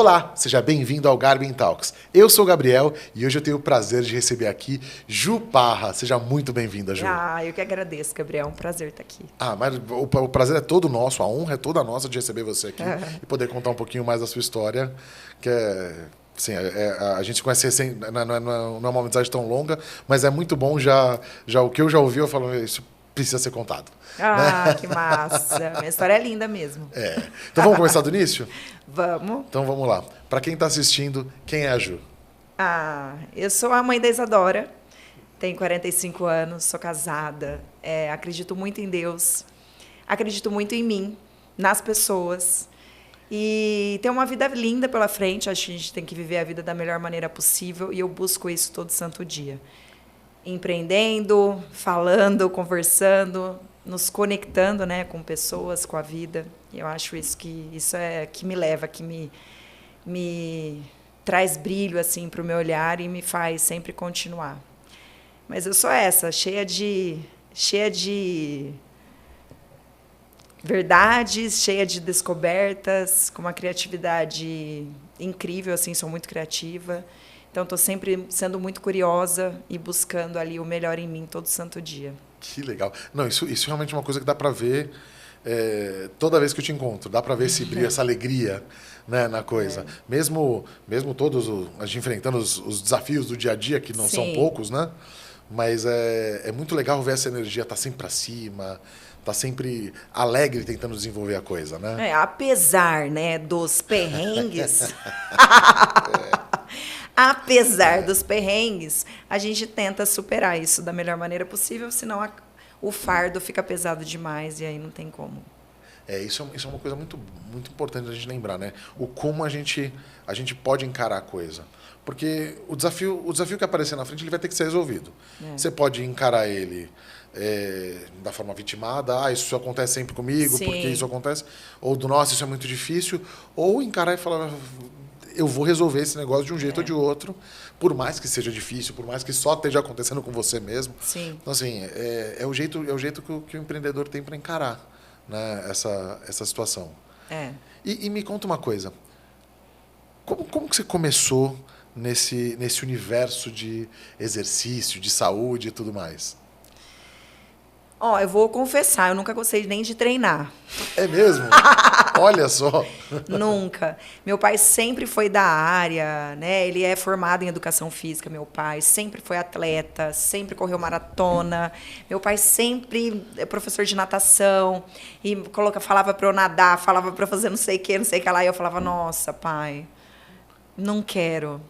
Olá, seja bem-vindo ao Garmin Talks. Eu sou o Gabriel e hoje eu tenho o prazer de receber aqui Ju Parra. Seja muito bem-vinda, Ju. Eu que agradeço, Gabriel. É um prazer estar aqui. Mas o prazer é todo nosso, a honra é toda nossa de receber você aqui e poder contar um pouquinho mais da sua história, que assim, a gente se conhece recém, não é uma amizade tão longa, mas é muito bom já o que eu já ouvi, eu falo, isso precisa ser contado. Né? Que massa. Minha história é linda mesmo. Então vamos começar do início? Vamos. Então vamos lá. Para quem está assistindo, quem é a Ju? Eu sou a mãe da Isadora, tenho 45 anos, sou casada, acredito muito em Deus, acredito muito em mim, nas pessoas. E tenho uma vida linda pela frente, acho que a gente tem que viver a vida da melhor maneira possível e eu busco isso todo santo dia. Empreendendo, falando, conversando, nos conectando, né, com pessoas, com a vida. E eu acho isso é que me leva, que me traz brilho assim para o meu olhar e me faz sempre continuar. Mas eu sou cheia de verdades, cheia de descobertas, com uma criatividade incrível, assim, sou muito criativa. Então, estou sempre sendo muito curiosa e buscando ali o melhor em mim todo santo dia. Que legal. Não, isso realmente é uma coisa que dá para ver toda vez que eu te encontro. Dá para ver esse brilho, essa alegria, né, na coisa. Mesmo a gente enfrentando os desafios do dia a dia, que não são poucos, né? Mas é muito legal ver essa energia, tá sempre para cima, tá sempre alegre tentando desenvolver a coisa, né? Apesar, né, dos perrengues... Apesar dos perrengues, a gente tenta superar isso da melhor maneira possível, senão o fardo fica pesado demais e aí não tem como. Isso é uma coisa muito, muito importante a gente lembrar, né? O como a gente pode encarar a coisa. Porque o desafio que aparecer na frente ele vai ter que ser resolvido. Você pode encarar ele da forma vitimada, isso acontece sempre comigo, Sim. porque isso acontece, ou do nossa, isso é muito difícil, ou encarar e falar... eu vou resolver esse negócio de um jeito ou de outro, por mais que seja difícil, por mais que só esteja acontecendo com você mesmo. Sim. Então, assim, é o jeito que o empreendedor tem para encarar, né, essa situação. E me conta uma coisa. Como que você começou nesse universo de exercício, de saúde e tudo mais? Eu vou confessar, eu nunca gostei nem de treinar. É mesmo? Olha só. Nunca. Meu pai sempre foi da área, né? Ele é formado em educação física, meu pai. Sempre foi atleta, sempre correu maratona. Meu pai sempre é professor de natação. E falava para eu nadar, falava para eu fazer não sei o que lá. E eu falava, nossa, pai, não quero.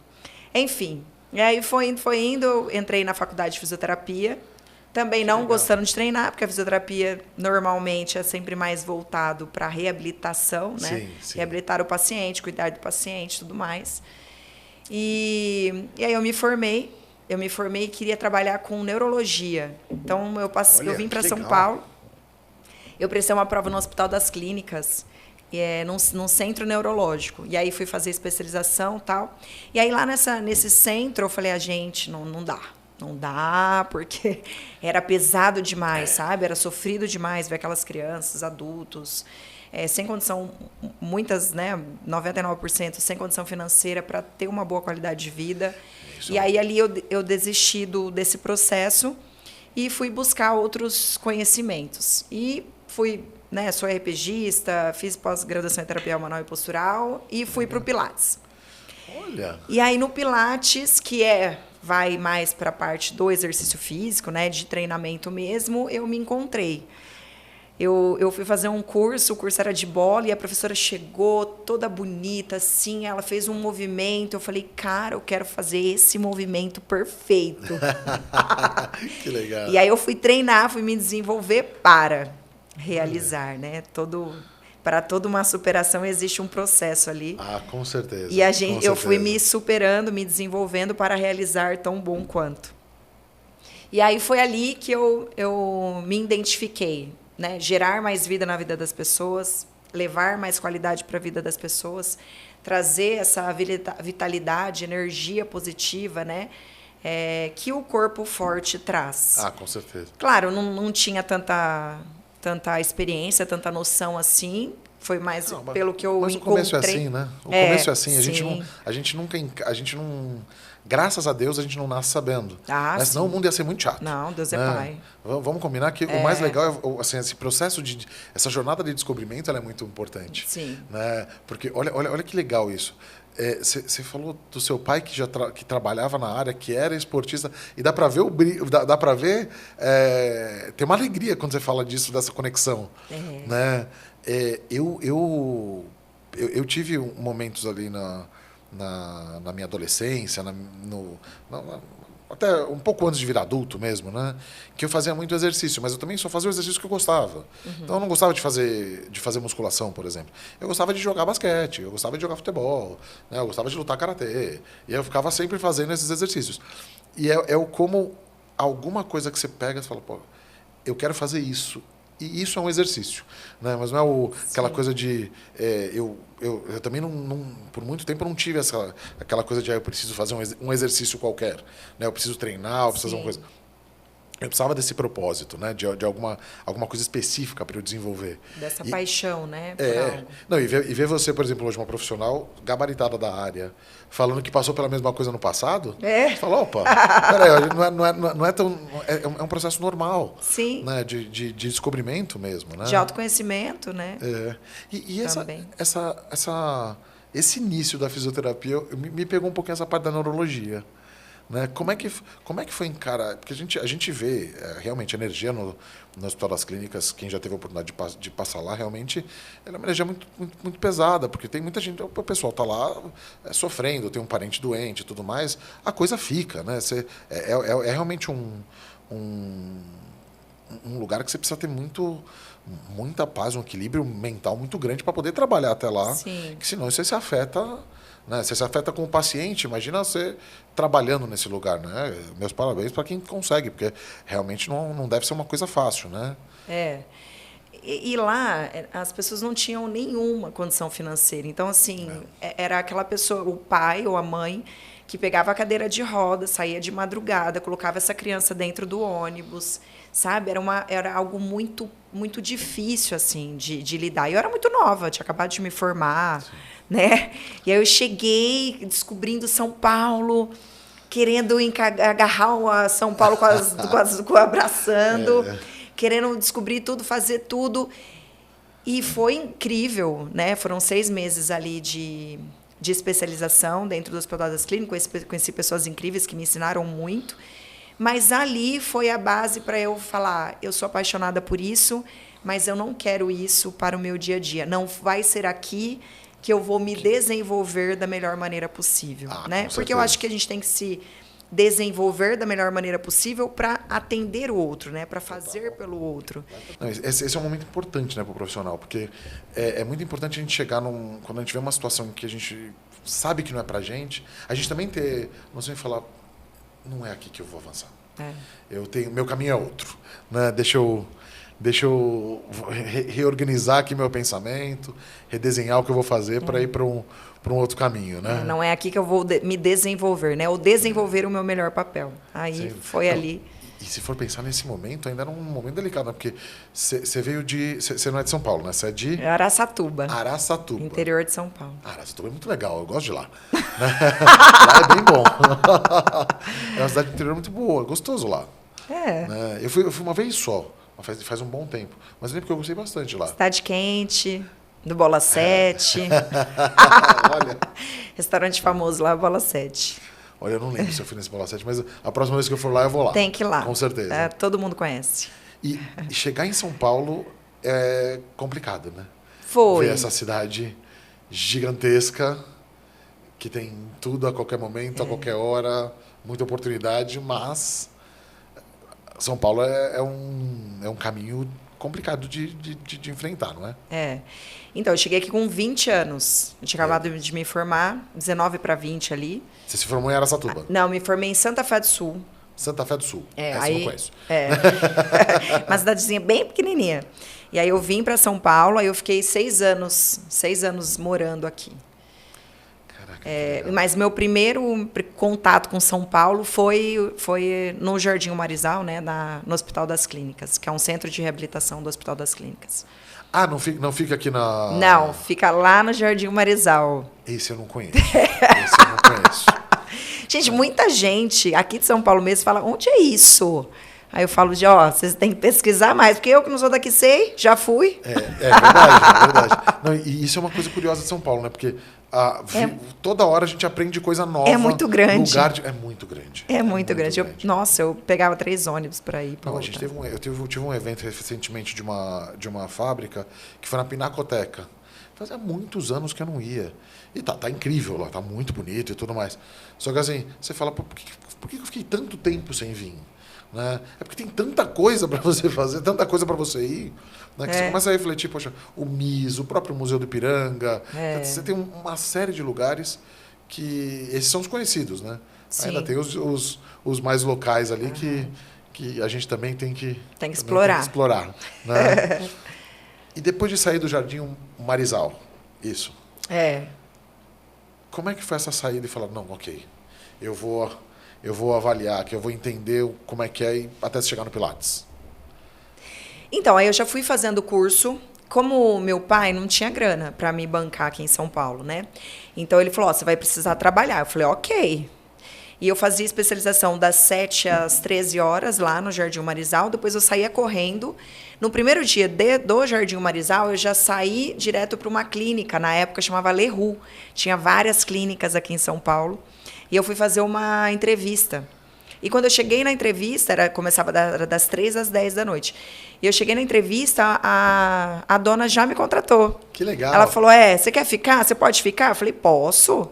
Enfim, e aí foi indo, eu entrei na faculdade de fisioterapia. Também não gostando de treinar, porque a fisioterapia normalmente é sempre mais voltado para a reabilitação, né? Sim. Reabilitar o paciente, cuidar do paciente e tudo mais. E aí eu me formei e queria trabalhar com neurologia. Então eu vim para São Paulo, eu prestei uma prova no Hospital das Clínicas, num centro neurológico. E aí fui fazer especialização e tal. E aí lá nesse centro eu falei, gente, não dá. Não dá, porque era pesado demais, sabe? Era sofrido demais ver aquelas crianças, adultos, sem condição, muitas, né, 99% sem condição financeira para ter uma boa qualidade de vida. Isso. E aí ali eu desisti desse processo e fui buscar outros conhecimentos. E fui, né, sou RPGista, fiz pós-graduação em terapia manual e postural e fui para o Pilates. Olha! E aí no Pilates, vai mais para a parte do exercício físico, né, de treinamento mesmo, eu me encontrei. Eu fui fazer um curso, o curso era de bola, e a professora chegou toda bonita, assim, ela fez um movimento, eu falei, cara, eu quero fazer esse movimento perfeito. Que legal. E aí eu fui treinar, fui me desenvolver para realizar, né, para toda uma superação existe um processo ali. Com certeza. E eu fui me superando, me desenvolvendo para realizar tão bom quanto. E aí foi ali que eu me identifiquei, né? Gerar mais vida na vida das pessoas, levar mais qualidade para a vida das pessoas, trazer essa vitalidade, energia positiva, né? Que o corpo forte traz. Com certeza. Claro, não tinha tanta experiência, tanta noção assim. Foi mais pelo que eu mas encontrei. Mas o começo é assim, né? O começo é assim. Sim. A gente não... Graças a Deus, a gente não nasce sabendo. Né? Senão o mundo ia ser muito chato. Não, Deus é né? pai. Vamos combinar que o mais legal é assim, esse processo essa jornada de descobrimento, ela é muito importante. Sim. Né? Porque olha que legal isso. Você falou do seu pai que trabalhava na área, que era esportista, e dá para ver dá para ver tem uma alegria quando você fala disso, dessa conexão. Né? Eu tive momentos ali na minha adolescência, até um pouco antes de virar adulto mesmo, né? Que eu fazia muito exercício, mas eu também só fazia o exercício que eu gostava. Então eu não gostava de fazer musculação, por exemplo. Eu gostava de jogar basquete, eu gostava de jogar futebol, né? Eu gostava de lutar karatê. E eu ficava sempre fazendo esses exercícios. E como alguma coisa que você pega e fala, pô, eu quero fazer isso. E isso é um exercício, né? Mas não é aquela coisa de... eu também, por muito tempo, eu não tive aquela coisa de eu preciso fazer um exercício qualquer. Né? Eu preciso treinar, eu preciso fazer uma coisa... Eu precisava desse propósito, né? De alguma coisa específica para eu desenvolver. Dessa paixão, né? Por algo. Não, e ver você, por exemplo, hoje uma profissional gabaritada da área, falando que passou pela mesma coisa no passado, você fala, opa, peraí, não é tão... É um processo normal. Sim. Né? De descobrimento mesmo, né? De autoconhecimento, né? E esse início da fisioterapia me pegou um pouquinho essa parte da neurologia. Né? Como é que foi encarar? Porque a gente vê realmente a energia no Hospital das Clínicas, quem já teve a oportunidade de passar lá, realmente ela é uma energia muito, muito, muito pesada, porque tem muita gente, o pessoal está lá sofrendo, tem um parente doente e tudo mais, a coisa fica. Né? É realmente um lugar que você precisa ter muita paz, um equilíbrio mental muito grande para poder trabalhar até lá, que senão você se afeta... Né? Você se afeta como paciente, imagina você trabalhando nesse lugar. Né? Meus parabéns para quem consegue, porque realmente não deve ser uma coisa fácil. Né? E lá, as pessoas não tinham nenhuma condição financeira. Então, assim, era aquela pessoa, o pai ou a mãe, que pegava a cadeira de roda, saía de madrugada, colocava essa criança dentro do ônibus, sabe? Era algo muito, muito difícil, assim, de lidar. Eu era muito nova, tinha acabado de me formar, né? E aí eu cheguei descobrindo São Paulo, querendo agarrar São Paulo abraçando, querendo descobrir tudo, fazer tudo. E foi incrível, né? Foram 6 meses ali de especialização dentro do Hospital das Clínicas. Conheci pessoas incríveis que me ensinaram muito. Mas ali foi a base para eu falar, eu sou apaixonada por isso, mas eu não quero isso para o meu dia a dia. Não vai ser aqui que eu vou me desenvolver da melhor maneira possível. Né? Porque eu acho que a gente tem que se desenvolver da melhor maneira possível para atender o outro, né? Para fazer pelo outro. Não, esse é um momento importante, né, para o profissional, porque é muito importante a gente chegar quando a gente vê uma situação que a gente sabe que não é para a gente também ter noção de falar, não é aqui que eu vou avançar. Meu caminho é outro. Né? Deixa eu reorganizar aqui meu pensamento, redesenhar o que eu vou fazer para ir para um outro caminho. Né? Não é aqui que eu vou me desenvolver, né? Ou desenvolver o meu melhor papel. Aí foi ali. E se for pensar nesse momento, ainda era um momento delicado, né? Porque você veio você não é de São Paulo, né? Você é de... Araçatuba. Araçatuba. Interior de São Paulo. Araçatuba é muito legal, eu gosto de lá. Lá é bem bom. É uma cidade do interior muito boa, é gostoso lá. Né? Eu fui uma vez só, faz um bom tempo. Mas eu lembro que eu gostei bastante lá. Cidade quente, do Bola 7. Olha. Restaurante famoso lá, Bola 7. Olha, eu não lembro se eu fui nesse Bola 7, mas a próxima vez que eu for lá, eu vou lá. Tem que ir lá. Com certeza. Todo mundo conhece. E chegar em São Paulo é complicado, né? Foi. Ver essa cidade gigantesca, que tem tudo a qualquer momento, a qualquer hora, muita oportunidade, mas São Paulo é um caminho complicado de enfrentar, não é? Então, eu cheguei aqui com 20 anos. Eu tinha acabado de me formar, 19 para 20 ali. Você se formou em Araçatuba? Não, me formei em Santa Fé do Sul. Santa Fé do Sul. Essa eu não conheço. Uma cidadezinha bem pequenininha. E aí eu vim para São Paulo, aí eu fiquei 6 anos morando aqui. Mas meu primeiro contato com São Paulo foi no Jardim Marizal, né, no Hospital das Clínicas, que é um centro de reabilitação do Hospital das Clínicas. Ah, não fica aqui na... Não, fica lá no Jardim Marizal. Esse eu não conheço. Esse eu não conheço. Gente, muita gente aqui de São Paulo mesmo fala, onde é isso? Aí eu falo vocês têm que pesquisar mais, porque eu que não sou daqui sei, já fui. É verdade. Não, e isso é uma coisa curiosa de São Paulo, né? Porque toda hora a gente aprende coisa nova. É muito grande. É muito grande. É muito grande. Eu pegava 3 ônibus para ir. Não, a gente eu tive um evento recentemente de uma fábrica que foi na Pinacoteca. Fazia muitos anos que eu não ia. E tá incrível lá, tá muito bonito e tudo mais. Só que assim, você fala, por que eu fiquei tanto tempo sem vir? Né? É porque tem tanta coisa para você fazer, tanta coisa para você ir, né? Que você começa a refletir, poxa, o MIS, o próprio Museu do Ipiranga, você tem uma série de lugares que esses são os conhecidos, né? Sim. Ainda tem os mais locais ali que a gente também tem que explorar, né? E depois de sair do Jardim Marizal, isso. Como é que foi essa saída e falar, não, ok, eu vou avaliar, que eu vou entender como é que é até chegar no Pilates? Então, aí eu já fui fazendo o curso. Como meu pai não tinha grana para me bancar aqui em São Paulo, né? Então, ele falou, você vai precisar trabalhar. Eu falei, ok. E eu fazia especialização das 7 às 13 horas lá no Jardim Marizal. Depois eu saía correndo. No primeiro dia do Jardim Marizal, eu já saí direto para uma clínica. Na época, chamava Leroux. Tinha várias clínicas aqui em São Paulo. E eu fui fazer uma entrevista. E quando eu cheguei na entrevista, começava das 3 às 10 da noite. E eu cheguei na entrevista, a dona já me contratou. Que legal. Ela falou, você quer ficar? Você pode ficar? Eu falei, posso.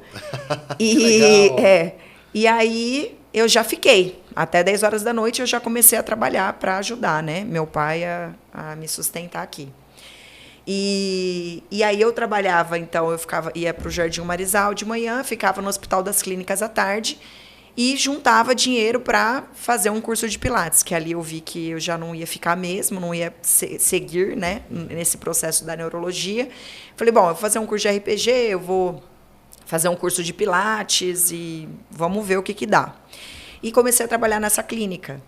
Que legal. E aí eu já fiquei. Até 10 horas da noite eu já comecei a trabalhar para ajudar, né, meu pai a me sustentar aqui. E aí eu trabalhava, então ia para o Jardim Marizal de manhã, ficava no Hospital das Clínicas à tarde e juntava dinheiro para fazer um curso de Pilates, que ali eu vi que eu já não ia ficar mesmo, não ia seguir, né, nesse processo da neurologia. Falei, bom, eu vou fazer um curso de RPG, eu vou fazer um curso de Pilates e vamos ver o que dá. E comecei a trabalhar nessa clínica.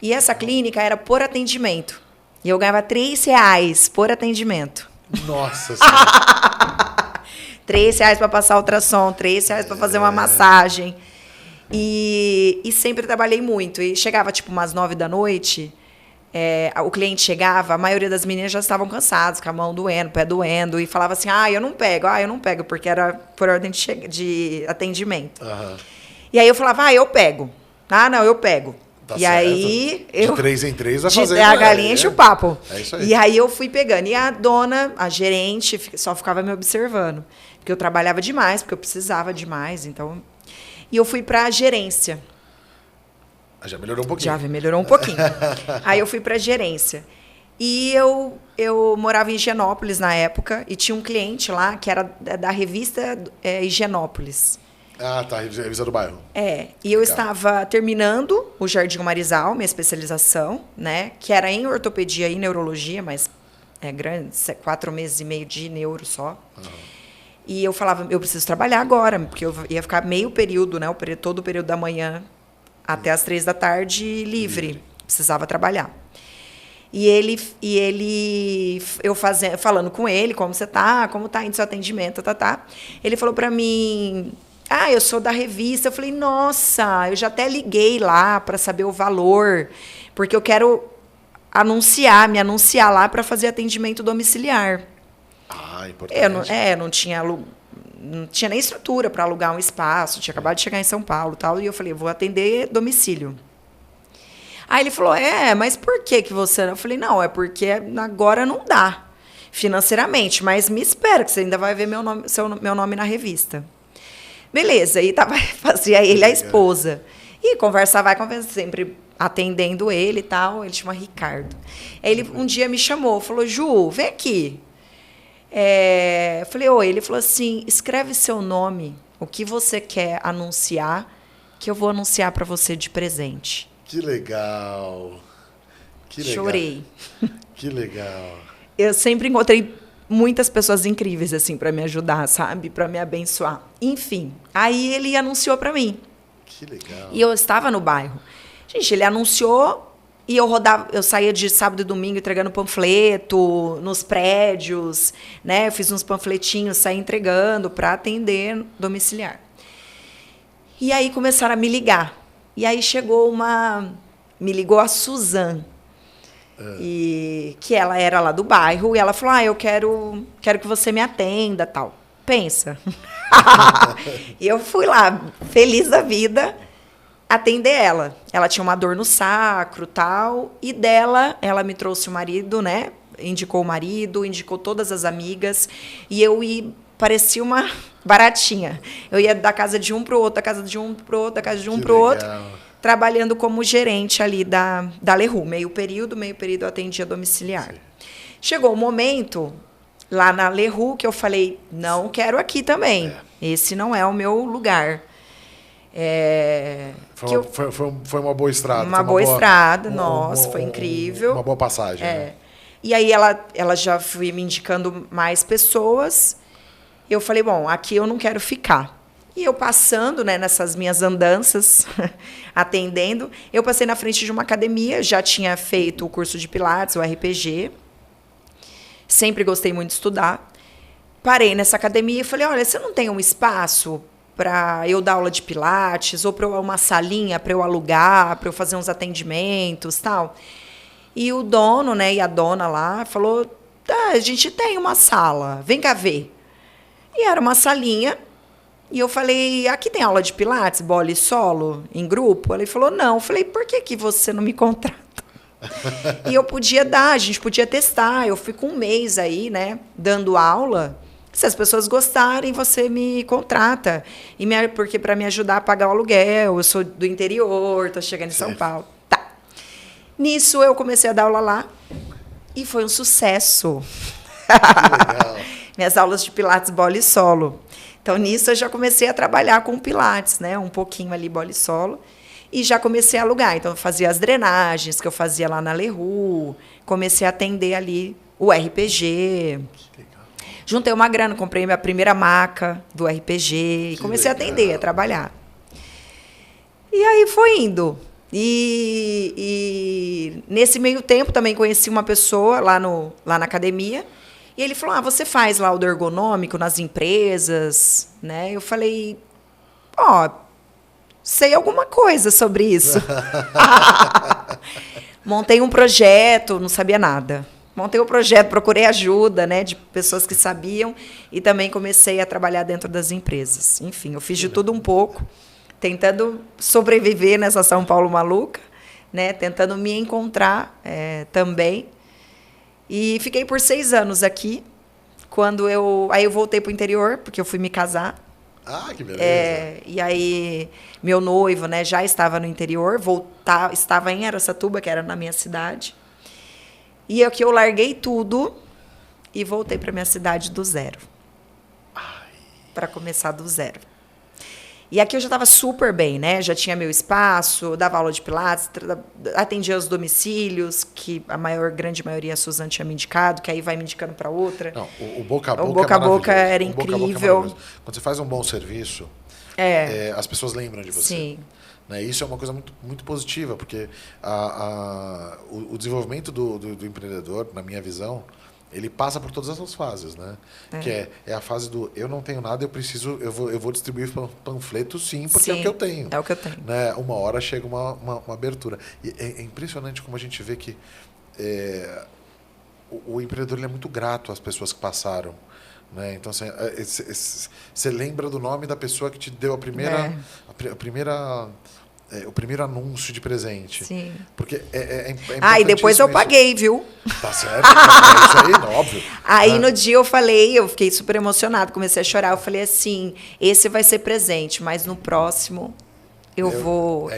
E essa clínica era por atendimento. E eu ganhava R$3 por atendimento. Nossa Senhora! R$3 para passar ultrassom, R$3 para fazer uma massagem. E sempre trabalhei muito. E chegava, tipo, umas 9 da noite, o cliente chegava, a maioria das meninas já estavam cansadas, com a mão doendo, o pé doendo, e falava assim, eu não pego, porque era por ordem de atendimento. Uhum. E aí eu falava, eu pego. Não, eu pego. Tá e certo. aí de 3 em 3 vai fazer. A galinha enche o papo. É isso aí. E aí eu fui pegando. E a gerente, só ficava me observando. Porque eu trabalhava demais, porque eu precisava demais. Então... E eu fui para a gerência. Já melhorou um pouquinho. Já melhorou um pouquinho. Aí eu fui para a gerência. E eu morava em Higienópolis na época. E tinha um cliente lá que era da revista Higienópolis. Ah, tá. Revista do bairro. E eu estava terminando o Jardim Marizal, minha especialização, né? Que era em ortopedia e neurologia, mas é grande, 4 meses e meio de neuro só. Uhum. E eu falava, eu preciso trabalhar agora, porque eu ia ficar meio período, né? Todo o período da manhã até as 3 da tarde livre. Precisava trabalhar. Eu falando com ele, como tá indo seu atendimento, Ele falou para mim... eu sou da revista. Eu falei, nossa, eu já até liguei lá para saber o valor, porque eu quero me anunciar lá para fazer atendimento domiciliar. Importante. Não tinha nem estrutura para alugar um espaço, tinha acabado de chegar em São Paulo, e eu falei, eu vou atender domicílio. Aí ele falou, mas por que você... Eu falei, não, é porque agora não dá financeiramente, mas me espera que você ainda vai ver meu nome na revista. Beleza, e fazia ele a esposa. E conversava, sempre atendendo ele e tal. Ele chama Ricardo. Aí ele um dia me chamou, falou, Ju, vem aqui. Eu falei, oi. Ele falou assim, escreve seu nome, o que você quer anunciar, que eu vou anunciar para você de presente. Que legal. Chorei. Que legal. Eu sempre encontrei muitas pessoas incríveis, assim, para me ajudar, sabe? Para me abençoar. Enfim, aí ele anunciou para mim. Que legal. E eu estava no bairro. Gente, ele anunciou E eu saía de sábado e domingo entregando panfleto nos prédios, né? Eu fiz uns panfletinhos, saí entregando para atender domiciliar. E aí começaram a me ligar. E aí me ligou a Suzane, que ela era lá do bairro, e ela falou, eu quero que você me atenda, tal. Pensa. E eu fui lá, feliz da vida, atender ela. Ela tinha uma dor no sacro, tal, e ela me trouxe o marido, né? Indicou o marido, indicou todas as amigas, e parecia uma baratinha. Eu ia da casa de um para o outro, da casa de um para o outro, da casa de um para o outro, trabalhando como gerente ali da Leroux. Meio período eu atendia domiciliar. Sim. Chegou o momento, lá na Leroux, que eu falei, não quero aqui também. Esse não é o meu lugar. Foi uma boa estrada. Uma boa estrada, foi incrível. Uma boa passagem. Né? E aí ela já foi me indicando mais pessoas. Eu falei, bom, aqui eu não quero ficar. E eu passando, né, nessas minhas andanças, atendendo, eu passei na frente de uma academia, já tinha feito o curso de Pilates, o RPG. Sempre gostei muito de estudar. Parei nessa academia e falei, olha, você não tem um espaço para eu dar aula de Pilates ou para uma salinha para eu alugar, para eu fazer uns atendimentos, tal? E o dono, né, e a dona lá falou, a gente tem uma sala, vem cá ver. E era uma salinha, e eu falei, aqui tem aula de Pilates, bola e solo, em grupo? Ele falou, não. Eu falei, por que você não me contrata? E eu podia dar, a gente podia testar. Eu fico um mês aí, né, dando aula. Se as pessoas gostarem, você me contrata. Porque para me ajudar a pagar o aluguel, eu sou do interior, estou chegando em São Paulo. Tá. Nisso, eu comecei a dar aula lá, e foi um sucesso. Que legal. Minhas aulas de Pilates, bola e solo. Então, nisso, eu já comecei a trabalhar com Pilates, né? Um pouquinho ali, bola e solo. E já comecei a alugar. Então, eu fazia as drenagens que eu fazia lá na Leroux. Comecei a atender ali o RPG. Juntei uma grana, comprei minha primeira maca do RPG. E comecei a atender, a trabalhar. E aí foi indo. E nesse meio tempo, também conheci uma pessoa lá na academia. E ele falou, você faz lá o do ergonômico nas empresas, né? Eu falei, sei alguma coisa sobre isso. Montei um projeto, não sabia nada. Montei um projeto, procurei ajuda, né, de pessoas que sabiam e também comecei a trabalhar dentro das empresas. Enfim, eu fiz de tudo um pouco, tentando sobreviver nessa São Paulo maluca, né, tentando me encontrar também. E fiquei por 6 anos aqui. Aí eu voltei para o interior, porque eu fui me casar. Ah, que beleza. E aí, meu noivo, né, já estava no interior, estava em Araçatuba, que era na minha cidade. E aqui eu larguei tudo e voltei para minha cidade do zero. Para começar do zero. E aqui eu já estava super bem, né? Já tinha meu espaço, dava aula de Pilates, atendia os domicílios, que grande maioria a Suzane tinha me indicado, que aí vai me indicando para outra. Não, o boca a boca, era incrível. Quando você faz um bom serviço, as pessoas lembram de você. Sim. Né? Isso é uma coisa muito, muito positiva, porque o desenvolvimento do empreendedor, na minha visão, ele passa por todas essas fases, né? Que é a fase do eu não tenho nada, eu vou distribuir panfletos, sim, porque é o que eu tenho. É o que eu tenho. Né? Uma hora chega uma abertura. E é impressionante como a gente vê que o empreendedor ele é muito grato às pessoas que passaram. Né? Então, você lembra do nome da pessoa que te deu o primeiro anúncio de presente. Sim. Porque e depois eu paguei, viu? Tá certo. Isso aí, óbvio. Aí no dia eu fiquei super emocionada, comecei a chorar. Eu falei assim, esse vai ser presente, mas no próximo eu vou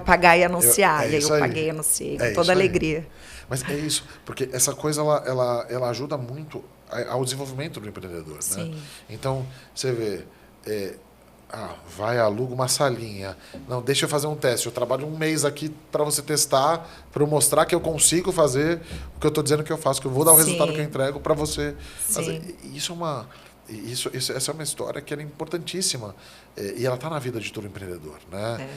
pagar e anunciar. E aí eu paguei e anunciei com toda alegria. Mas é isso, porque essa coisa ela ajuda muito ao desenvolvimento do empreendedor. Sim. Né? Então, você vê... aluga uma salinha. Não, deixa eu fazer um teste. Eu trabalho um mês aqui para você testar, para eu mostrar que eu consigo fazer o que eu estou dizendo que eu faço, que eu vou dar o resultado que eu entrego para você fazer. Essa é uma história que é importantíssima. E ela está na vida de todo empreendedor. Né?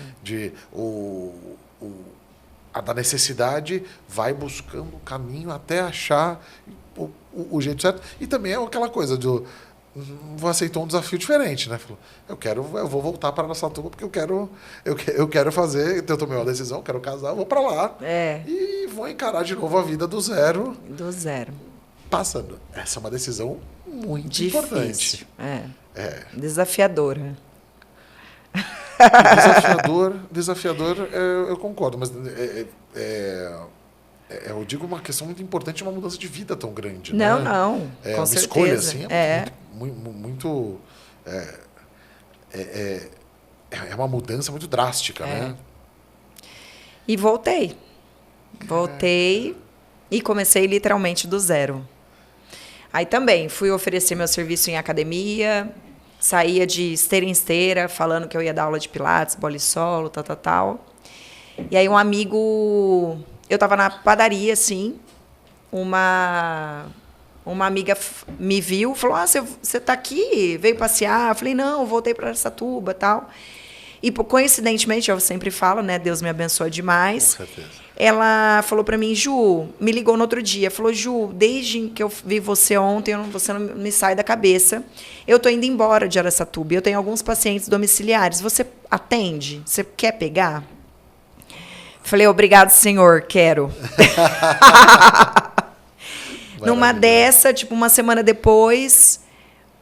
a da necessidade vai buscando o caminho até achar o jeito certo. E também é aquela coisa do aceitou um desafio diferente, né? Falou, eu vou voltar para Araçatuba porque eu quero fazer, eu tomei uma decisão, quero casar, eu vou para lá. E vou encarar de novo a vida do zero. Do zero. Passando. Essa é uma decisão muito difícil. Importante. Desafiadora. Desafiador, eu concordo, mas eu digo uma questão muito importante de uma mudança de vida tão grande. Não, né? Com uma certeza. Escolha assim muito é uma mudança muito drástica, né? E voltei e comecei literalmente do zero. Aí também fui oferecer meu serviço em academia, saía de esteira em esteira, falando que eu ia dar aula de pilates, bola-solo, tal. E aí um amigo... Eu estava na padaria, assim, uma amiga me viu, falou, você está aqui? Veio passear? Eu falei, não, voltei para Araçatuba, tal. E, coincidentemente, eu sempre falo, né, Deus me abençoa demais. Com certeza. Ela falou para mim, Ju, me ligou no outro dia, falou, Ju, desde que eu vi você ontem, você não me sai da cabeça. Eu tô indo embora de Araçatuba, eu tenho alguns pacientes domiciliares. Você atende? Você quer pegar? Falei, obrigado, senhor, quero. Numa dessa, tipo, uma semana depois,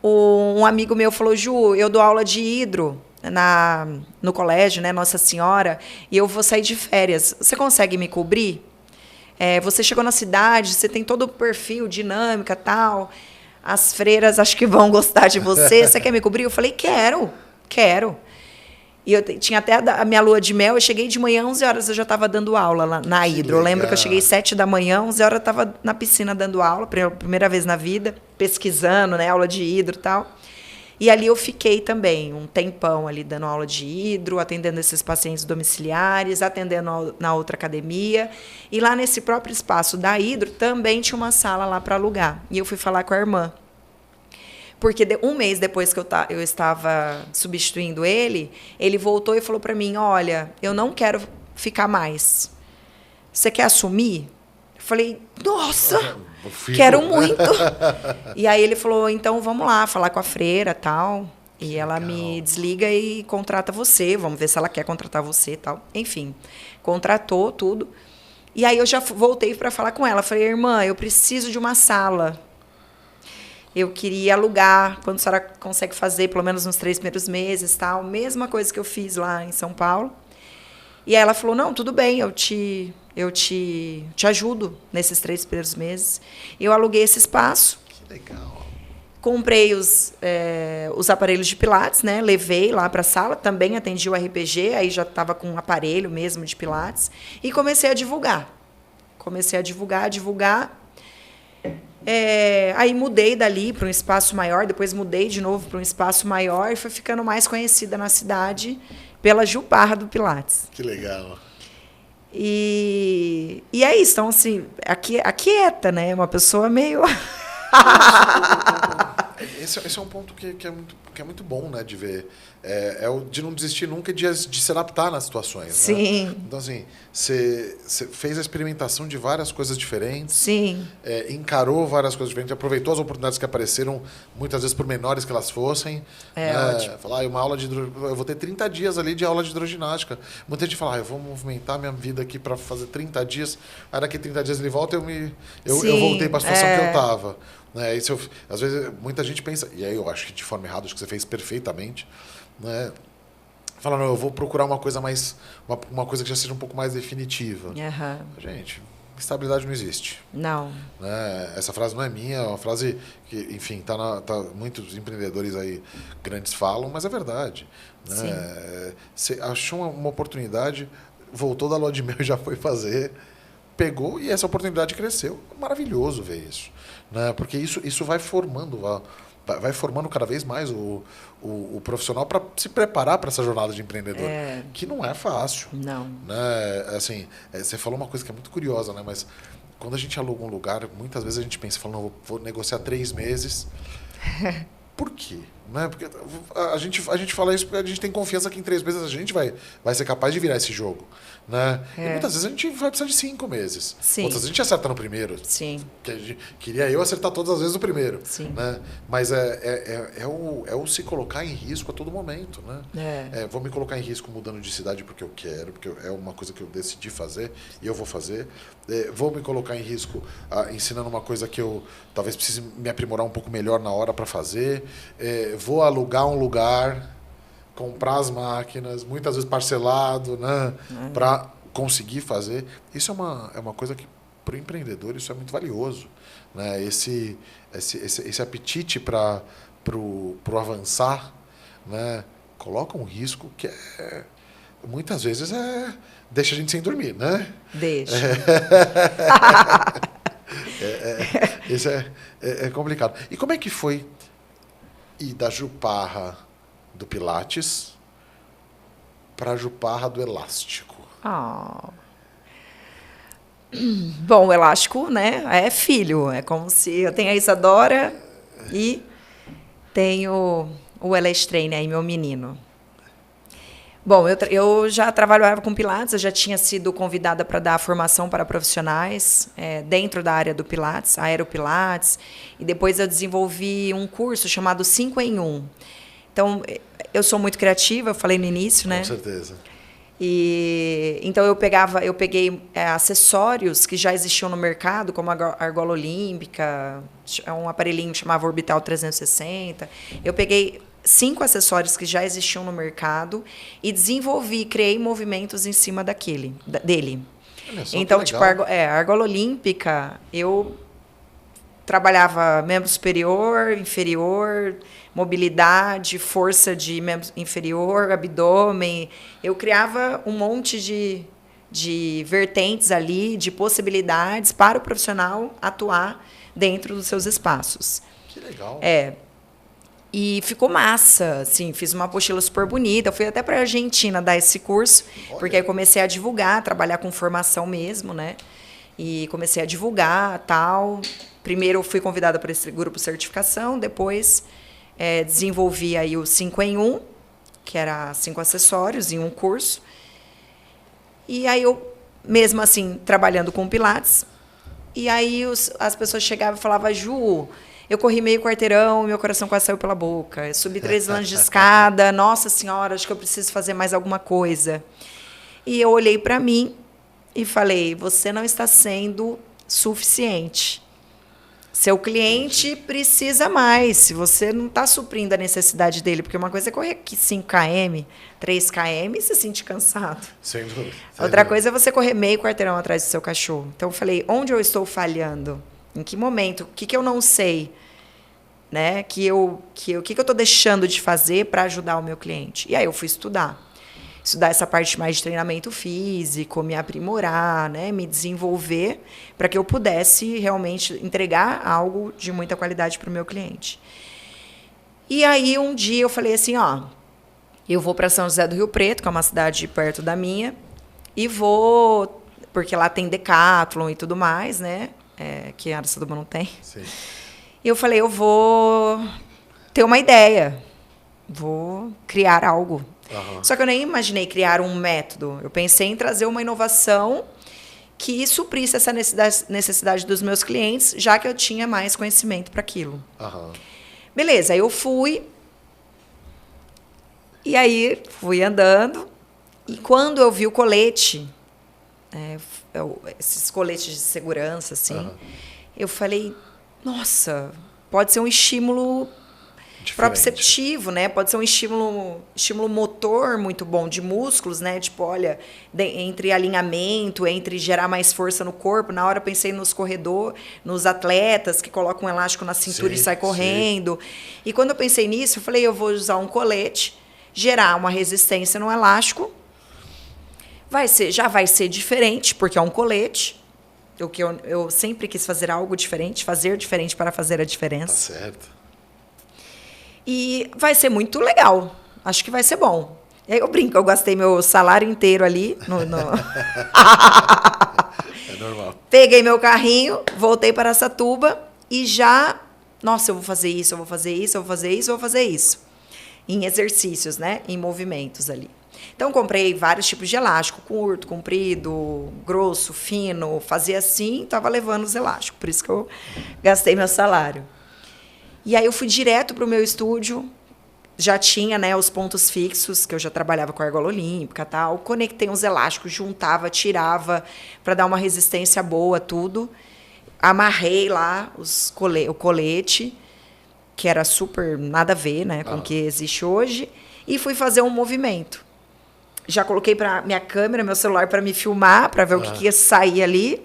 um amigo meu falou, Ju, eu dou aula de hidro no colégio, né, Nossa Senhora, e eu vou sair de férias. Você consegue me cobrir? Você chegou na cidade, você tem todo o perfil, dinâmica, tal. As freiras acho que vão gostar de você. Você quer me cobrir? Eu falei, quero. E eu tinha até a minha lua de mel, eu cheguei de manhã, 11 horas eu já estava dando aula lá na hidro. Eu lembro que eu cheguei 7 da manhã, 11 horas eu estava na piscina dando aula, primeira vez na vida, pesquisando, né, aula de hidro e tal. E ali eu fiquei também um tempão ali dando aula de hidro, atendendo esses pacientes domiciliares, atendendo na outra academia. E lá nesse próprio espaço da hidro também tinha uma sala lá para alugar. E eu fui falar com a irmã. Porque um mês depois que eu estava substituindo ele voltou e falou para mim, olha, eu não quero ficar mais. Você quer assumir? Eu falei, nossa, quero muito. E aí ele falou, então vamos lá, falar com a freira e tal. E ela me desliga e contrata você. Vamos ver se ela quer contratar você e tal. Enfim, contratou tudo. E aí eu já voltei para falar com ela. Falei, irmã, eu preciso de uma sala. Eu queria alugar, quando a senhora consegue fazer, pelo menos nos 3 primeiros meses, tal. Mesma coisa que eu fiz lá em São Paulo. E aí ela falou, não, tudo bem, eu te ajudo nesses 3 primeiros meses. Eu aluguei esse espaço. Que legal. Comprei os aparelhos de pilates, né? Levei lá para a sala, também atendi o RPG, aí já estava com um aparelho mesmo de pilates. E comecei a divulgar. Aí mudei dali para um espaço maior, depois mudei de novo para um espaço maior e fui ficando mais conhecida na cidade pela Ju Parra do Pilates. Que legal. E é isso. Então, assim, aquieta, né? Uma pessoa meio... Esse é um ponto que é muito bom, né, de ver. É o de não desistir nunca e de se adaptar nas situações. Sim. Né? Então, assim, você fez a experimentação de várias coisas diferentes. Sim. Encarou várias coisas diferentes, aproveitou as oportunidades que apareceram, muitas vezes por menores que elas fossem. Ótimo. Falar, uma aula eu vou ter 30 dias ali de aula de hidroginástica. Muita gente fala, eu vou movimentar minha vida aqui para fazer 30 dias. Aí daqui 30 dias ele volta e eu voltei para a situação que eu estava. Às vezes, muita gente pensa, e aí eu acho que de forma errada, acho que você fez perfeitamente, né? Fala, não, eu vou procurar uma coisa uma coisa que já seja um pouco mais definitiva. Uhum. Gente, estabilidade não existe. Não. Né? Essa frase não é minha, é uma frase que, enfim, muitos empreendedores aí grandes falam, mas é verdade. Né? Você achou uma oportunidade, voltou da lua de mel e já foi fazer, pegou e essa oportunidade cresceu. Maravilhoso ver isso. Né? Porque isso vai formando cada vez mais o profissional para se preparar para essa jornada de empreendedor, que não é fácil. Não. Né? Assim, você falou uma coisa que é muito curiosa, né? Mas quando a gente aluga um lugar, muitas vezes a gente pensa, fala, não, vou negociar 3 meses. Por quê? Né? Porque a gente fala isso porque a gente tem confiança que em 3 meses a gente vai ser capaz de virar esse jogo. Né? E muitas vezes a gente vai precisar de 5 meses. Sim. Outras vezes a gente acerta no primeiro. Sim. Queria eu acertar todas as vezes no primeiro. Sim. Né? Mas é o se colocar em risco a todo momento. Né? Vou me colocar em risco mudando de cidade porque eu quero, porque é uma coisa que eu decidi fazer e eu vou fazer. Vou me colocar em risco ensinando uma coisa que eu talvez precise me aprimorar um pouco melhor na hora para fazer. Vou alugar um lugar, comprar as máquinas, muitas vezes parcelado, né, para conseguir fazer. Isso é uma coisa que, para o empreendedor, isso é muito valioso. Né? Esse apetite para o avançar, né, coloca um risco que muitas vezes deixa a gente sem dormir. Né? Deixa. Isso é complicado. E como é que foi ir da Juparra do Pilates para a Juparra do Elástico? Bom, o Elástico, né, é filho. É como se eu tenho a Isadora e tenho o Elestrane aí, meu menino. Bom, eu já trabalhava com Pilates, eu já tinha sido convidada para dar formação para profissionais dentro da área do Pilates, Aeropilates, e depois eu desenvolvi um curso chamado 5 em 1. Então, eu sou muito criativa, eu falei no início, né? Com certeza. Então, eu peguei acessórios que já existiam no mercado, como a argola olímpica, um aparelhinho que chamava Orbital 360. Eu peguei 5 acessórios que já existiam no mercado e criei movimentos em cima dele. Então, tipo, a argola olímpica, eu trabalhava membro superior, inferior, mobilidade, força de membro inferior, abdômen. Eu criava um monte de vertentes ali, de possibilidades para o profissional atuar dentro dos seus espaços. Que legal. E ficou massa, assim, fiz uma apostila super bonita. Eu fui até para a Argentina dar esse curso, porque aí comecei a divulgar, trabalhar com formação mesmo, né? E comecei a divulgar, tal. Primeiro eu fui convidada para esse grupo certificação, depois desenvolvi aí o 5 em 1, que era 5 acessórios em um curso. E aí eu, mesmo assim, trabalhando com Pilates, e aí as pessoas chegavam e falavam, Ju, eu corri meio quarteirão e meu coração quase saiu pela boca. Eu subi 3 lances de escada. Nossa Senhora, acho que eu preciso fazer mais alguma coisa. E eu olhei para mim e falei, você não está sendo suficiente. Seu cliente precisa mais. Se você não está suprindo a necessidade dele, porque uma coisa é correr aqui 5 km, 3 km e se sentir cansado. Sem dúvida. Outra coisa é você correr meio quarteirão atrás do seu cachorro. Então eu falei, onde eu estou falhando? Em que momento? O que eu não sei? Né? O que eu estou deixando de fazer para ajudar o meu cliente? E aí eu fui estudar essa parte mais de treinamento físico, me aprimorar, né? Me desenvolver, para que eu pudesse realmente entregar algo de muita qualidade para o meu cliente. E aí um dia eu falei assim, eu vou para São José do Rio Preto, que é uma cidade perto da minha, e vou, porque lá tem Decathlon e tudo mais, né? Que a Araçatuba não tem. Sim. E eu falei, eu vou ter uma ideia, vou criar algo. Uhum. Só que eu nem imaginei criar um método. Eu pensei em trazer uma inovação que suprisse essa necessidade dos meus clientes, já que eu tinha mais conhecimento para aquilo. Uhum. Beleza, aí eu fui. E aí fui andando. E quando eu vi o colete, esses coletes de segurança, assim, eu falei, nossa, pode ser um estímulo proprioceptivo, né? Pode ser um estímulo motor muito bom de músculos, né? Tipo, olha, entre alinhamento, entre gerar mais força no corpo. Na hora eu pensei nos atletas que colocam um elástico na cintura e sai correndo. E quando eu pensei nisso, eu falei, eu vou usar um colete, gerar uma resistência no elástico. Já vai ser diferente, porque é um colete. Eu sempre quis fazer algo diferente, fazer diferente para fazer a diferença. Tá certo. E vai ser muito legal. Acho que vai ser bom. E aí eu brinco, eu gastei meu salário inteiro ali. É normal. Peguei meu carrinho, voltei para Araçatuba e já Nossa, eu vou fazer isso, eu vou fazer isso, eu vou fazer isso, eu vou fazer isso. Em exercícios, né? Em movimentos ali. Então, comprei vários tipos de elástico, curto, comprido, grosso, fino. Fazia assim, estava levando os elásticos. Por isso que eu gastei meu salário. E aí eu fui direto para o meu estúdio. Já tinha, né, os pontos fixos, que eu já trabalhava com a argola olímpica e tal. Conectei uns elásticos, juntava, tirava, para dar uma resistência boa, tudo. Amarrei lá o colete, que era super nada a ver, né, com o que existe hoje. E fui fazer um movimento. Já coloquei para minha câmera, meu celular, para me filmar, para ver o que ia sair ali.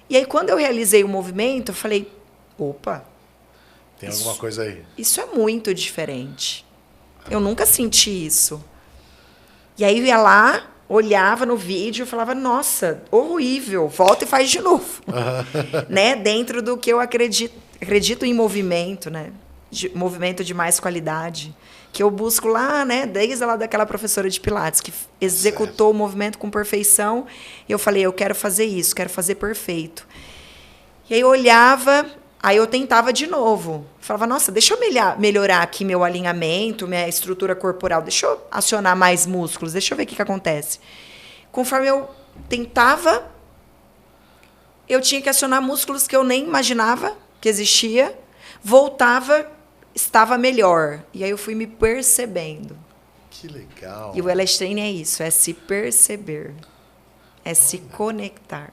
E aí, quando eu realizei o movimento, eu falei, opa... Tem alguma coisa aí. Isso é muito diferente. Eu nunca senti isso. E aí eu ia lá, olhava no vídeo e falava, nossa, horrível, volta e faz de novo. Né? Dentro do que eu acredito em movimento, né? Movimento de mais qualidade. Que eu busco lá, né? Desde lá daquela professora de Pilates, que executou o movimento com perfeição. E eu falei, eu quero fazer isso, quero fazer perfeito. E aí eu olhava... Aí eu tentava de novo. Falava, nossa, deixa eu melhorar aqui meu alinhamento, minha estrutura corporal. Deixa eu acionar mais músculos. Deixa eu ver o que acontece. Conforme eu tentava, eu tinha que acionar músculos que eu nem imaginava que existia. Voltava, estava melhor. E aí eu fui me percebendo. Que legal. E o LS Training é isso, é se perceber. É se conectar.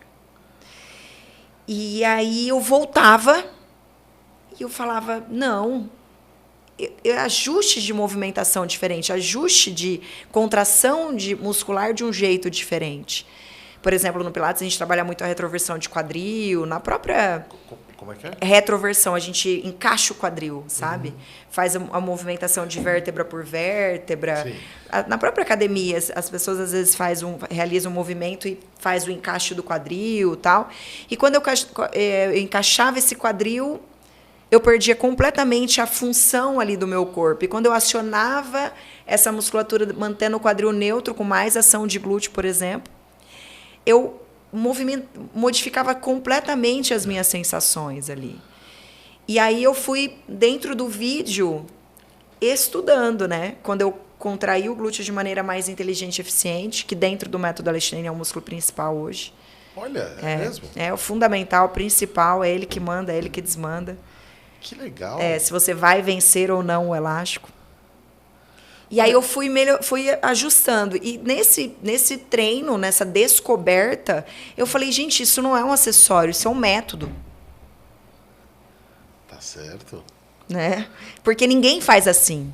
E aí eu voltava e eu falava, não, ajuste de movimentação diferente, ajuste de contração muscular de um jeito diferente. Por exemplo, no Pilates a gente trabalha muito a retroversão de quadril, na própria... Como é que é? Retroversão, a gente encaixa o quadril, sabe? Faz a movimentação de vértebra por vértebra. Na própria academia, as pessoas às vezes realizam um movimento e faz o encaixe do quadril e tal. E quando eu encaixava esse quadril, eu perdia completamente a função ali do meu corpo. E quando eu acionava essa musculatura, mantendo o quadril neutro, com mais ação de glúteo, por exemplo, eu modificava completamente as minhas sensações ali. E aí eu fui, dentro do vídeo, estudando, né? Quando eu contraí o glúteo de maneira mais inteligente e eficiente, que dentro do método LS Training é o músculo principal hoje. Olha, é mesmo? É o fundamental, o principal, é ele que manda, é ele que desmanda. Que legal. Se você vai vencer ou não o elástico. E aí eu fui ajustando. E nesse treino, nessa descoberta, eu falei, gente, isso não é um acessório, isso é um método. Tá certo. Né? Porque ninguém faz assim.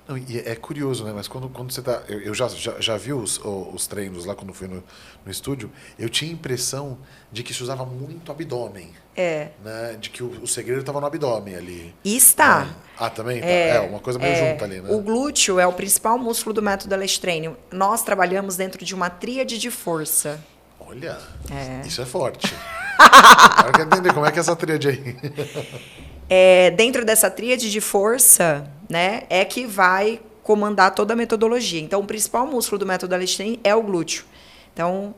Não, e é curioso, né? Mas quando você tá... Eu já vi os treinos lá quando fui no estúdio, eu tinha a impressão de que se usava muito abdômen. Né? De que o segredo estava no abdômen ali. E está. Também? Tá. Uma coisa meio junta ali, né? O glúteo é o principal músculo do método LS Training. Nós trabalhamos dentro de uma tríade de força. Olha, isso é forte. Eu quero entender como é que é essa tríade aí. Dentro dessa tríade de força, né, é que vai comandar toda a metodologia. Então, o principal músculo do método LS Training é o glúteo. Então,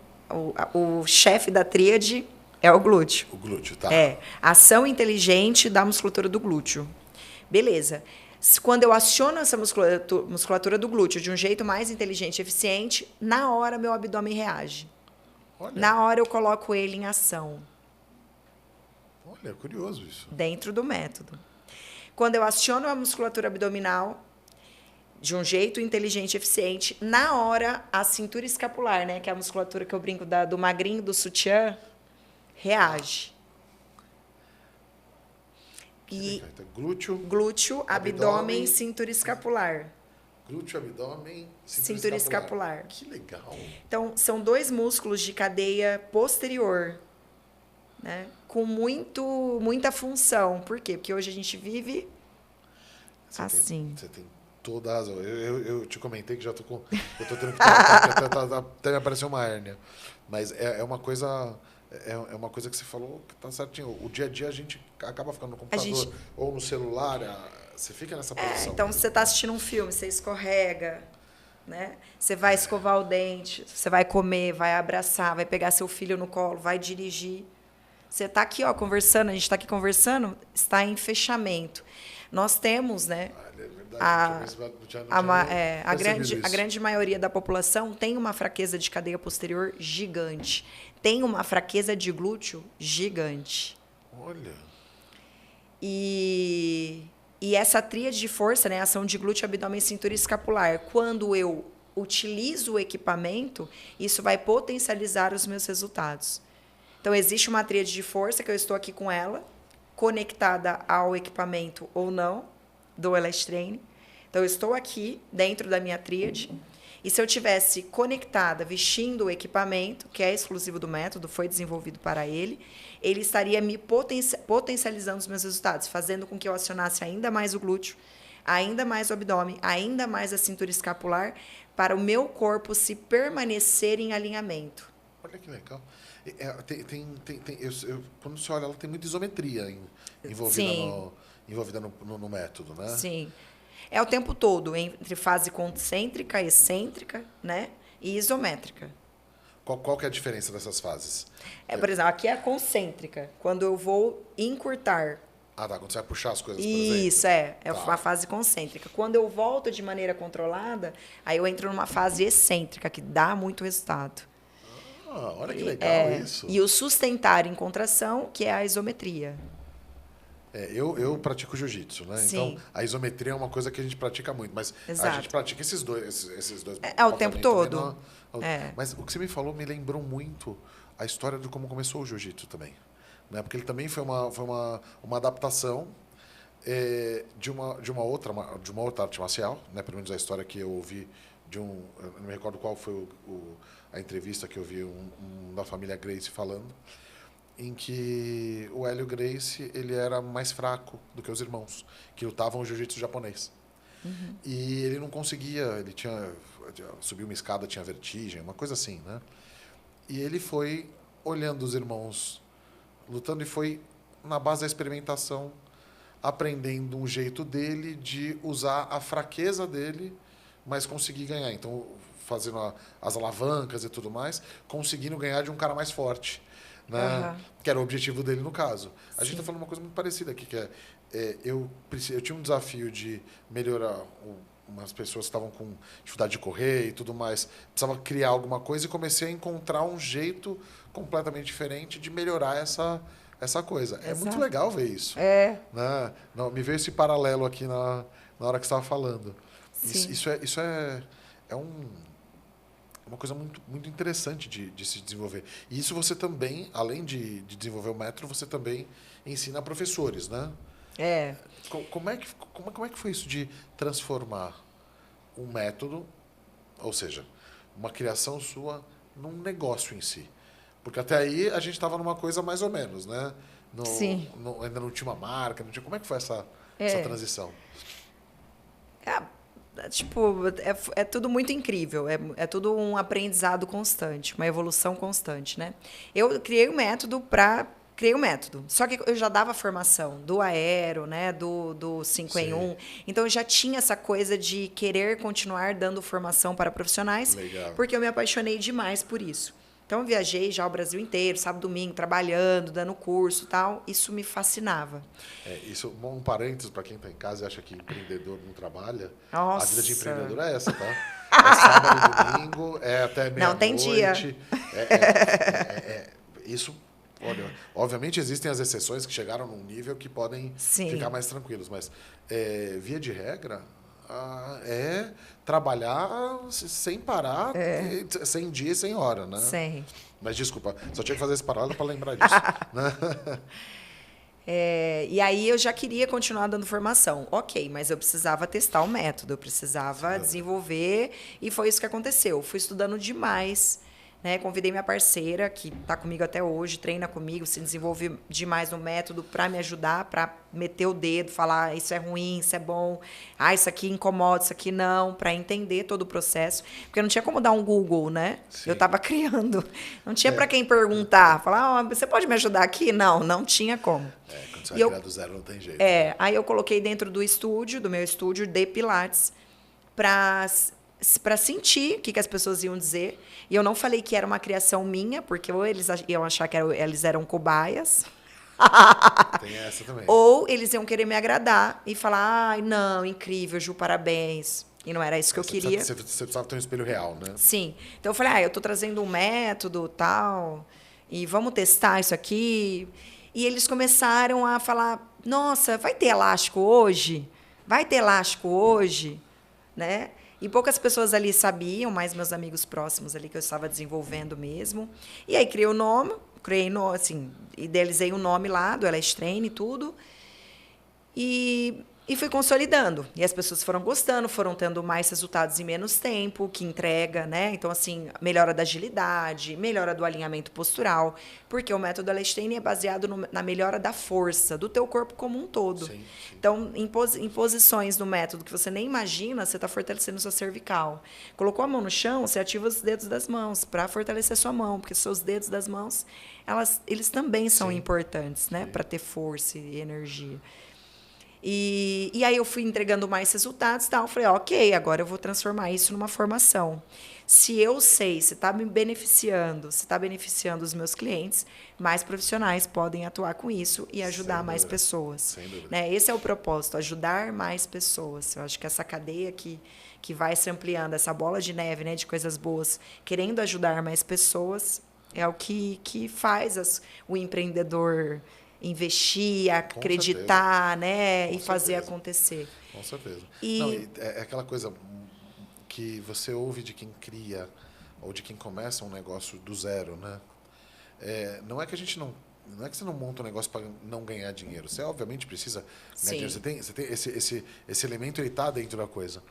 o chefe da tríade é o glúteo. O glúteo, tá. Ação inteligente da musculatura do glúteo. Beleza. Quando eu aciono essa musculatura do glúteo de um jeito mais inteligente e eficiente, na hora meu abdômen reage. Olha. Na hora eu coloco ele em ação. Olha, é curioso isso. Dentro do método. Quando eu aciono a musculatura abdominal de um jeito inteligente e eficiente, na hora a cintura escapular, né, que é a musculatura que eu brinco do magrinho, do sutiã, reage. E então, glúteo, abdômen, cintura escapular. Glúteo, abdômen, cintura escapular. Que legal. Então, são dois músculos de cadeia posterior, né? Com muita função. Por quê? Porque hoje a gente vive assim. Você tem toda a razão. Eu te comentei que já tô com... Eu tô tendo que até me apareceu uma hérnia. Mas é uma coisa... É uma coisa que você falou que tá certinho. O dia a dia a gente acaba ficando no computador ou no celular. Você fica nessa posição. Então, você está assistindo um filme, você escorrega, né? Você vai escovar o dente, você vai comer, vai abraçar, vai pegar seu filho no colo, vai dirigir. Você está aqui, ó, conversando, a gente está aqui conversando, está em fechamento. Nós temos, né? A grande maioria da população tem uma fraqueza de cadeia posterior gigante. Tem uma fraqueza de glúteo gigante. Olha. E essa tríade de força, né? Ação de glúteo, abdômen, cintura e escapular. Quando eu utilizo o equipamento, isso vai potencializar os meus resultados. Então, existe uma tríade de força que eu estou aqui com ela, conectada ao equipamento ou não, do Elastrain. Então, eu estou aqui dentro da minha tríade. E se eu tivesse conectada, vestindo o equipamento, que é exclusivo do método, foi desenvolvido para ele estaria me potencializando os meus resultados, fazendo com que eu acionasse ainda mais o glúteo, ainda mais o abdômen, ainda mais a cintura escapular, para o meu corpo se permanecer em alinhamento. Olha que legal. Quando você olha, ela tem muita isometria envolvida no método, né? Sim. É o tempo todo, entre fase concêntrica, excêntrica, né? E isométrica. Qual que é a diferença dessas fases? Por exemplo, aqui é a concêntrica, quando eu vou encurtar. Ah, tá. Quando você vai puxar as coisas, por exemplo. Isso, é uma fase concêntrica. Quando eu volto de maneira controlada, aí eu entro numa fase excêntrica, que dá muito resultado. Ah, olha que legal isso. E o sustentar em contração, que é a isometria. Eu pratico jiu-jitsu, né? Sim. Então, a isometria é uma coisa que a gente pratica muito, mas Exato. a gente pratica esses dois. O tempo todo. Mas o que você me falou me lembrou muito a história de como começou o jiu-jitsu também. Né? Porque ele também foi uma adaptação de uma outra arte marcial, né? Pelo menos a história que eu ouvi eu não me recordo qual foi a entrevista que eu vi da família Gracie falando, em que o Hélio Gracie ele era mais fraco do que os irmãos, que lutavam o jiu-jitsu japonês. Uhum. E ele não conseguia, ele subiu uma escada, tinha vertigem, uma coisa assim, né? E ele foi olhando os irmãos lutando e foi, na base da experimentação, aprendendo um jeito dele de usar a fraqueza dele, mas conseguir ganhar. Então, fazendo as alavancas e tudo mais, conseguindo ganhar de um cara mais forte. Né? Uhum. Que era o objetivo dele no caso. A gente está falando uma coisa muito parecida aqui, que eu tinha um desafio de melhorar umas pessoas que estavam com dificuldade de correr e tudo mais, precisava criar alguma coisa e comecei a encontrar um jeito completamente diferente de melhorar essa coisa. Exato. É muito legal ver isso. Né? Não, me veio esse paralelo aqui na hora que você estava falando. Isso é uma coisa muito, muito interessante de se desenvolver. E isso você também, além de desenvolver o método, você também ensina a professores, né? Como é que foi isso de transformar um método, ou seja, uma criação sua, num negócio em si? Porque até aí a gente estava numa coisa mais ou menos, né? Sim. Ainda não tinha uma marca, não tinha. Como é que foi essa transição? É tudo muito incrível, é tudo um aprendizado constante, uma evolução constante, né? Eu criei o método, só que eu já dava formação do aero, né, do 5 em 1, então eu já tinha essa coisa de querer continuar dando formação para profissionais, legal, porque eu me apaixonei demais por isso. Então, eu viajei já o Brasil inteiro, sábado, domingo, trabalhando, dando curso e tal. Isso me fascinava. Isso, um parênteses para quem está em casa e acha que empreendedor não trabalha. Nossa. A vida de empreendedor é essa, tá? É sábado e domingo, é até meia-noite. Não tem dia. Isso, olha, obviamente existem as exceções que chegaram num nível que podem ficar mais tranquilos, mas via de regra... trabalhar sem parar, 100 dias, 100 horas, né? Sim. Mas, desculpa, só tinha que fazer esse paralelo para lembrar disso. Né? E aí eu já queria continuar dando formação. Ok, mas eu precisava testar o método, eu precisava desenvolver, e foi isso que aconteceu. Fui estudando demais, né? Convidei minha parceira, que está comigo até hoje, treina comigo, se desenvolve demais no método para me ajudar, para meter o dedo, falar isso é ruim, isso é bom, isso aqui incomoda, isso aqui não, para entender todo o processo. Porque não tinha como dar um Google, né? Sim. Eu estava criando. Não tinha para quem perguntar, falar, você pode me ajudar aqui? Não tinha como. Quando você vai criar do zero, não tem jeito. Aí eu coloquei dentro do meu estúdio de Pilates, para para sentir o que as pessoas iam dizer. E eu não falei que era uma criação minha, porque ou eles iam achar que eles eram cobaias. Tem essa também. Ou eles iam querer me agradar e falar, ai, não, incrível, Ju, parabéns. E não era isso que eu queria. Você precisava ter um espelho real, né? Sim. Então eu falei, eu tô trazendo um método, tal, e vamos testar isso aqui. E eles começaram a falar, nossa, vai ter elástico hoje? Vai ter elástico hoje? Né? E poucas pessoas ali sabiam, mais meus amigos próximos ali que eu estava desenvolvendo mesmo. E aí criei o nome, assim, idealizei o nome lá do Elast Train e tudo. E fui consolidando. E as pessoas foram gostando, foram tendo mais resultados em menos tempo, que entrega, né? Então, assim, melhora da agilidade, melhora do alinhamento postural, porque o método Elastane é baseado na melhora da força do teu corpo como um todo. Sim. Então, em posições no método que você nem imagina, você está fortalecendo sua cervical. Colocou a mão no chão, você ativa os dedos das mãos para fortalecer sua mão, porque seus dedos das mãos, eles também são importantes, né? Para ter força e energia. E aí eu fui entregando mais resultados e tal. Eu falei, ok, agora eu vou transformar isso numa formação. Se eu sei, se está me beneficiando, se está beneficiando os meus clientes, mais profissionais podem atuar com isso e ajudar mais pessoas. Sem dúvida. Né? Esse é o propósito, ajudar mais pessoas. Eu acho que essa cadeia que vai se ampliando, essa bola de neve, né, de coisas boas, querendo ajudar mais pessoas, é o que faz o empreendedor investir, acreditar, né, e fazer acontecer. Com certeza. Não, é aquela coisa que você ouve de quem cria ou de quem começa um negócio do zero, né? Não é que a gente não é que você não monta um negócio para não ganhar dinheiro. Você obviamente precisa ganhar dinheiro. Você tem esse elemento, ele está dentro da coisa.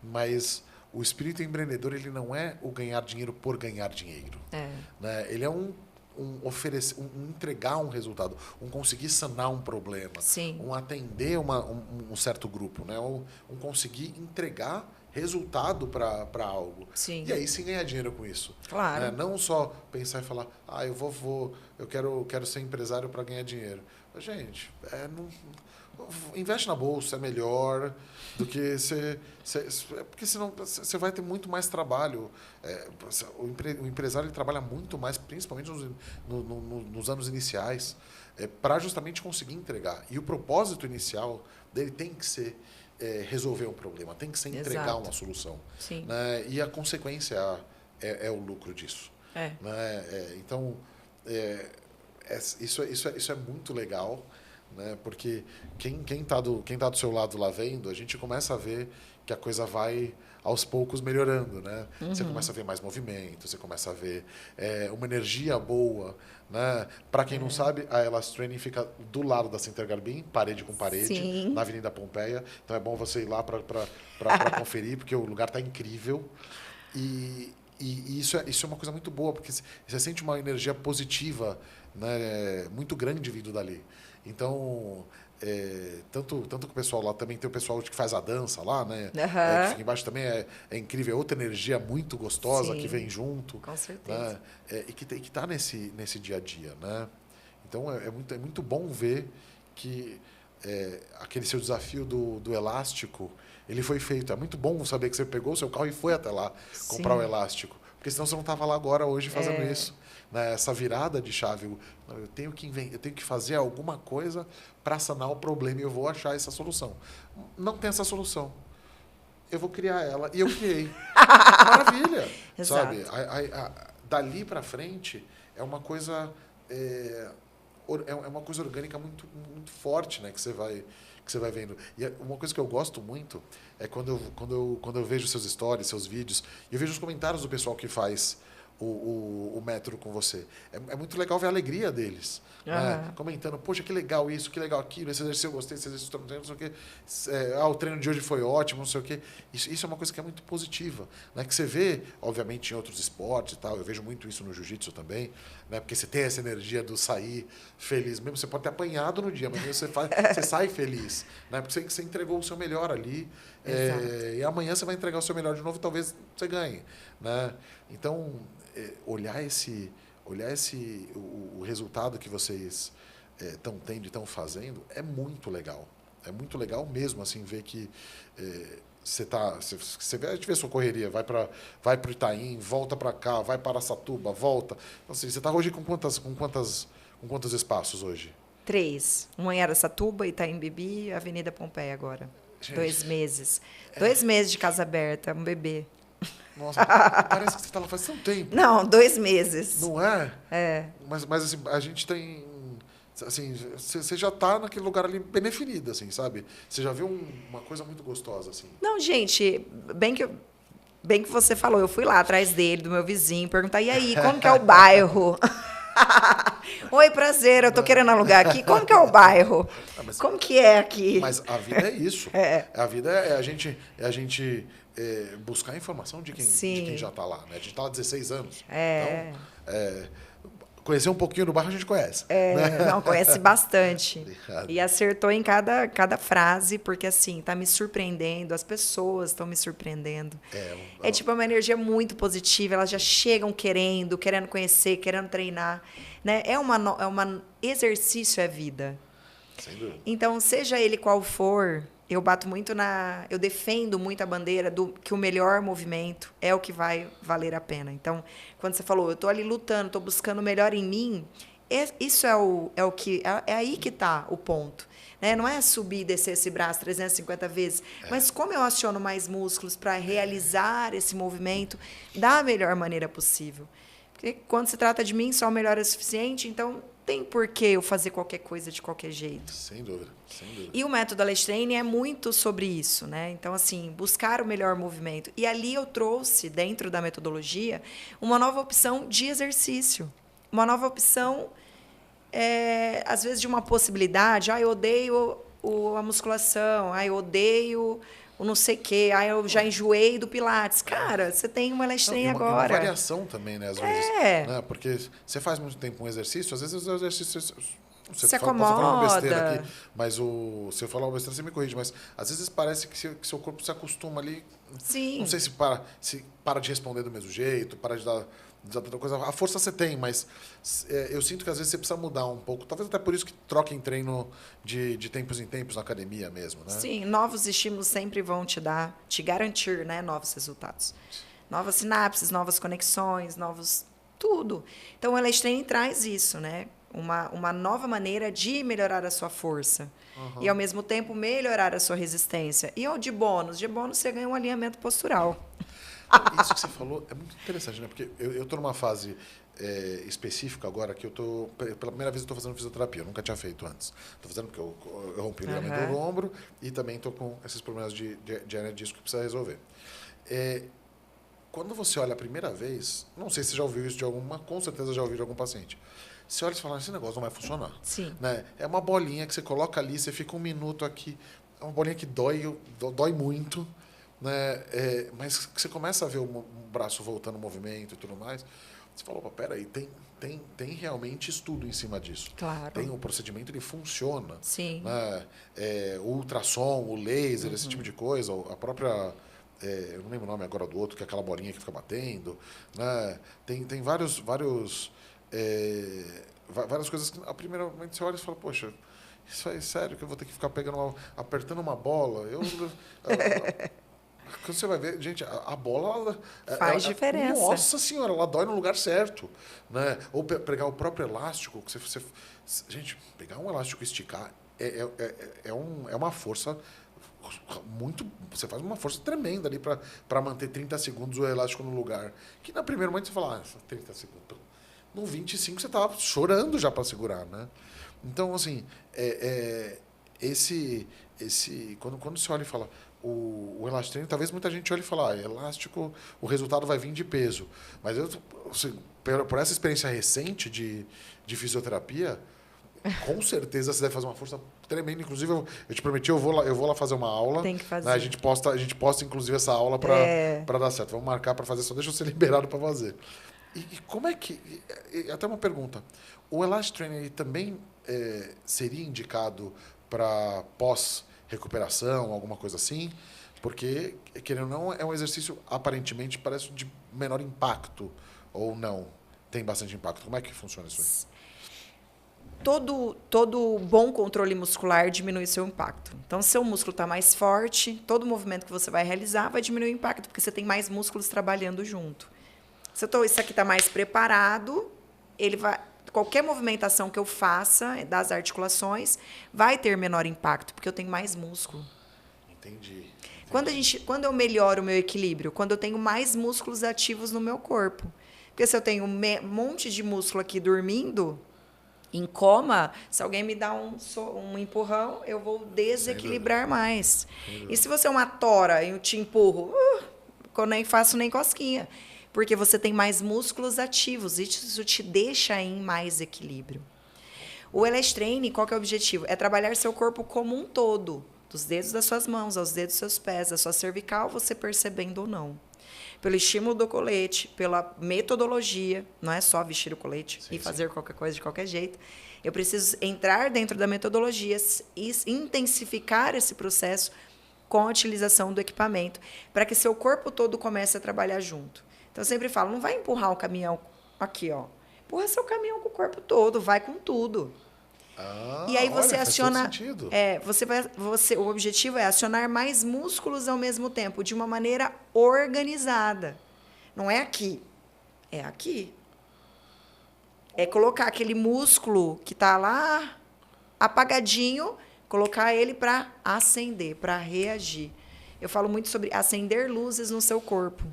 Mas o espírito empreendedor, ele não é o ganhar dinheiro por ganhar dinheiro. Né? Ele é oferecer, entregar um resultado, conseguir sanar um problema, atender um certo grupo, né? Um conseguir entregar resultado para algo. Sim. E aí sim ganhar dinheiro com isso. Claro. Né? Não só pensar e falar, eu quero ser empresário para ganhar dinheiro. Gente, investe na bolsa, é melhor do que porque senão você vai ter muito mais trabalho. O empresário ele trabalha muito mais, principalmente nos anos iniciais, para justamente conseguir entregar. E o propósito inicial dele tem que ser resolver um problema, tem que ser entregar uma solução. Sim. Né? E a consequência é o lucro disso. Né? Então, isso é muito legal. Né? Porque quem tá do seu lado lá vendo, a gente começa a ver que a coisa vai aos poucos melhorando, né? Você começa a ver mais movimento, você começa a ver uma energia boa, né? Para quem não sabe, a Elast Training fica do lado da Center Garbim, parede com parede, na Avenida Pompeia. Então é bom você ir lá para conferir, porque o lugar está incrível. E isso é uma coisa muito boa, porque você sente uma energia positiva, né? Muito grande vindo dali. Então, tanto que o pessoal lá também tem o pessoal que faz a dança lá, né? Que fica embaixo também é incrível, é outra energia muito gostosa que vem junto. Com certeza. Né? E que está nesse dia a dia, né? Então, é muito bom ver que aquele seu desafio do elástico, ele foi feito. É muito bom saber que você pegou o seu carro e foi até lá comprar o elástico. Porque senão você não estava lá agora, hoje, fazendo isso. Né? Essa virada de chave. Eu tenho que fazer alguma coisa para sanar o problema e eu vou achar essa solução. Não tem essa solução. Eu vou criar ela. E eu criei. Maravilha! Sabe? Dali para frente é uma coisa... É uma coisa orgânica muito, muito forte, né? que você vai vendo. E uma coisa que eu gosto muito é quando eu vejo seus stories, seus vídeos, e eu vejo os comentários do pessoal que faz o método com você. É muito legal ver a alegria deles. Né? Comentando, poxa, que legal isso, que legal aquilo, esse exercício eu gostei, esse exercício não sei o quê. O treino de hoje foi ótimo, não sei o quê. Isso é uma coisa que é muito positiva. Né? Que você vê, obviamente, em outros esportes e tal. Eu vejo muito isso no jiu-jitsu também. Né? Porque você tem essa energia do sair feliz. Mesmo você pode ter apanhado no dia, mas você sai feliz. Né? Porque você entregou o seu melhor ali. E amanhã você vai entregar o seu melhor de novo e talvez você ganhe. Né? Então, olhar o resultado que vocês estão tendo e estão fazendo é muito legal. É muito legal mesmo, assim, ver que você vê, a gente vê sua correria, vai para o Itaim, volta para cá, vai para Araçatuba, volta. Então, assim, você está hoje com quantos espaços hoje? 3. Um em Araçatuba, Itaim Bibi, Avenida Pompeia agora. Gente, 2 meses. 2 meses de casa aberta, um bebê. Nossa, parece que você está lá faz tanto tempo. Não, 2 meses. Não é? É. Mas assim, a gente tem... Assim, você já está naquele lugar ali bem definido, assim, sabe? Você já viu uma coisa muito gostosa, assim. Não, gente, bem que você falou, eu fui lá atrás dele, do meu vizinho, perguntar, e aí, como que é o bairro? Oi, prazer, eu tô querendo alugar aqui. Como que é o bairro? Como que é aqui? Mas a vida é isso. A vida é a gente buscar informação de quem já está lá. Né? A gente está lá há 16 anos. Então, conhecer um pouquinho do bairro a gente conhece. Né? Não, conhece bastante. Obrigado. E acertou em cada frase, porque assim, tá me surpreendendo, as pessoas estão me surpreendendo. É tipo uma energia muito positiva, elas já chegam querendo conhecer, querendo treinar. Né? Exercício é vida. Sem dúvida. Então, seja ele qual for, eu defendo muito a bandeira que o melhor movimento é o que vai valer a pena. Então, quando você falou, eu estou ali lutando, estou buscando o melhor em mim, isso é aí que está o ponto. Né? Não é subir e descer esse braço 350 vezes, mas como eu aciono mais músculos para realizar esse movimento da melhor maneira possível. Porque quando se trata de mim, só o melhor é suficiente, então tem por que eu fazer qualquer coisa de qualquer jeito. Sem dúvida, sem dúvida. E o método Aleix Training é muito sobre isso, né? Então, assim, buscar o melhor movimento. E ali eu trouxe, dentro da metodologia, uma nova opção de exercício. Uma nova opção, às vezes, de uma possibilidade. Eu odeio a musculação. Eu odeio o não sei o quê. Eu já enjoei do Pilates. Cara, você tem uma Aleix Training agora. E uma variação também, né? Às vezes. Né? Porque você faz muito tempo um exercício, às vezes os exercícios... Se acomoda. Posso falar uma besteira aqui, mas se eu falar uma besteira, você me corrige. Mas às vezes parece que seu corpo se acostuma ali. Sim. Não sei se para de responder do mesmo jeito, para de dar tanta coisa. A força você tem, mas eu sinto que às vezes você precisa mudar um pouco. Talvez até por isso que troca em treino de tempos em tempos na academia mesmo, né? Sim, novos estímulos sempre vão te garantir, né, novos resultados. Novas sinapses, novas conexões, tudo. Então, o Aleix Training traz isso, né? Uma nova maneira de melhorar a sua força. Uhum. E, ao mesmo tempo, melhorar a sua resistência. E de bônus? De bônus, você ganha um alinhamento postural. Isso que você falou é muito interessante, né? Porque eu estou numa fase específica agora que pela primeira vez eu estou fazendo fisioterapia. Eu nunca tinha feito antes. Estou fazendo porque eu rompi o ligamento do ombro e também estou com esses problemas de hernia de disco que precisa resolver. Quando você olha a primeira vez, não sei se você já ouviu isso com certeza já ouviu de algum paciente. Você olha e fala, esse negócio não vai funcionar. Sim. Né? É uma bolinha que você coloca ali, você fica um minuto aqui. É uma bolinha que dói muito, né? Mas você começa a ver o braço voltando ao movimento e tudo mais. Você fala, opa, peraí, tem realmente estudo em cima disso. Claro. Tem o procedimento, ele funciona. Sim. Né? O ultrassom, o laser, esse tipo de coisa, a própria... eu não lembro o nome agora do outro, que é aquela bolinha que fica batendo. Né? Tem várias coisas que, a primeira momento, você olha e fala, poxa, isso é sério que eu vou ter que ficar apertando uma bola? Quando você vai ver, gente, a bola... Faz diferença. Nossa senhora, ela dói no lugar certo. Né? Ou pegar o próprio elástico. Gente, pegar um elástico e esticar é uma força... muito, você faz uma força tremenda ali para manter 30 segundos o elástico no lugar. Que no primeiro momento você fala, 30 segundos. No 25 você estava chorando já para segurar, né? Então, assim, quando você olha e fala o elástico treino, talvez muita gente olhe e fala, elástico, o resultado vai vir de peso. Mas assim, por essa experiência recente de fisioterapia, com certeza você deve fazer uma força tremenda. Inclusive, eu te prometi, eu vou lá fazer uma aula. Tem que fazer. Né? A gente posta, inclusive, essa aula para dar certo. Vamos marcar para fazer, só deixa eu ser liberado para fazer. E como é que... Até uma pergunta. O Elastic Training ele também seria indicado para pós-recuperação, alguma coisa assim? Porque, querendo ou não, é um exercício, aparentemente, parece de menor impacto. Ou não? Tem bastante impacto. Como é que funciona isso aí? todo bom controle muscular diminui seu impacto. Então, se seu músculo está mais forte, todo movimento que você vai realizar vai diminuir o impacto, porque você tem mais músculos trabalhando junto. Se isso aqui está mais preparado, qualquer movimentação que eu faça das articulações vai ter menor impacto, porque eu tenho mais músculo. Entendi. Quando eu melhoro o meu equilíbrio, quando eu tenho mais músculos ativos no meu corpo. Porque se eu tenho um monte de músculo aqui dormindo, em coma, se alguém me dá um empurrão, eu vou desequilibrar mais. E se você é uma tora e eu te empurro, eu nem faço nem cosquinha. Porque você tem mais músculos ativos. Isso te deixa em mais equilíbrio. O L-Train, qual que é o objetivo? É trabalhar seu corpo como um todo. Dos dedos das suas mãos, aos dedos dos seus pés, da sua cervical, você percebendo ou não. Pelo estímulo do colete, pela metodologia, não é só vestir o colete e fazer qualquer coisa de qualquer jeito. Eu preciso entrar dentro da metodologia e intensificar esse processo com a utilização do equipamento, para que seu corpo todo comece a trabalhar junto. Então, eu sempre falo, não vai empurrar o caminhão aqui, ó. Empurra seu caminhão com o corpo todo, vai com tudo. E aí você aciona. O objetivo é acionar mais músculos ao mesmo tempo, de uma maneira organizada. Não é aqui, é aqui. É colocar aquele músculo que está lá apagadinho, colocar ele para acender, para reagir. Eu falo muito sobre acender luzes no seu corpo.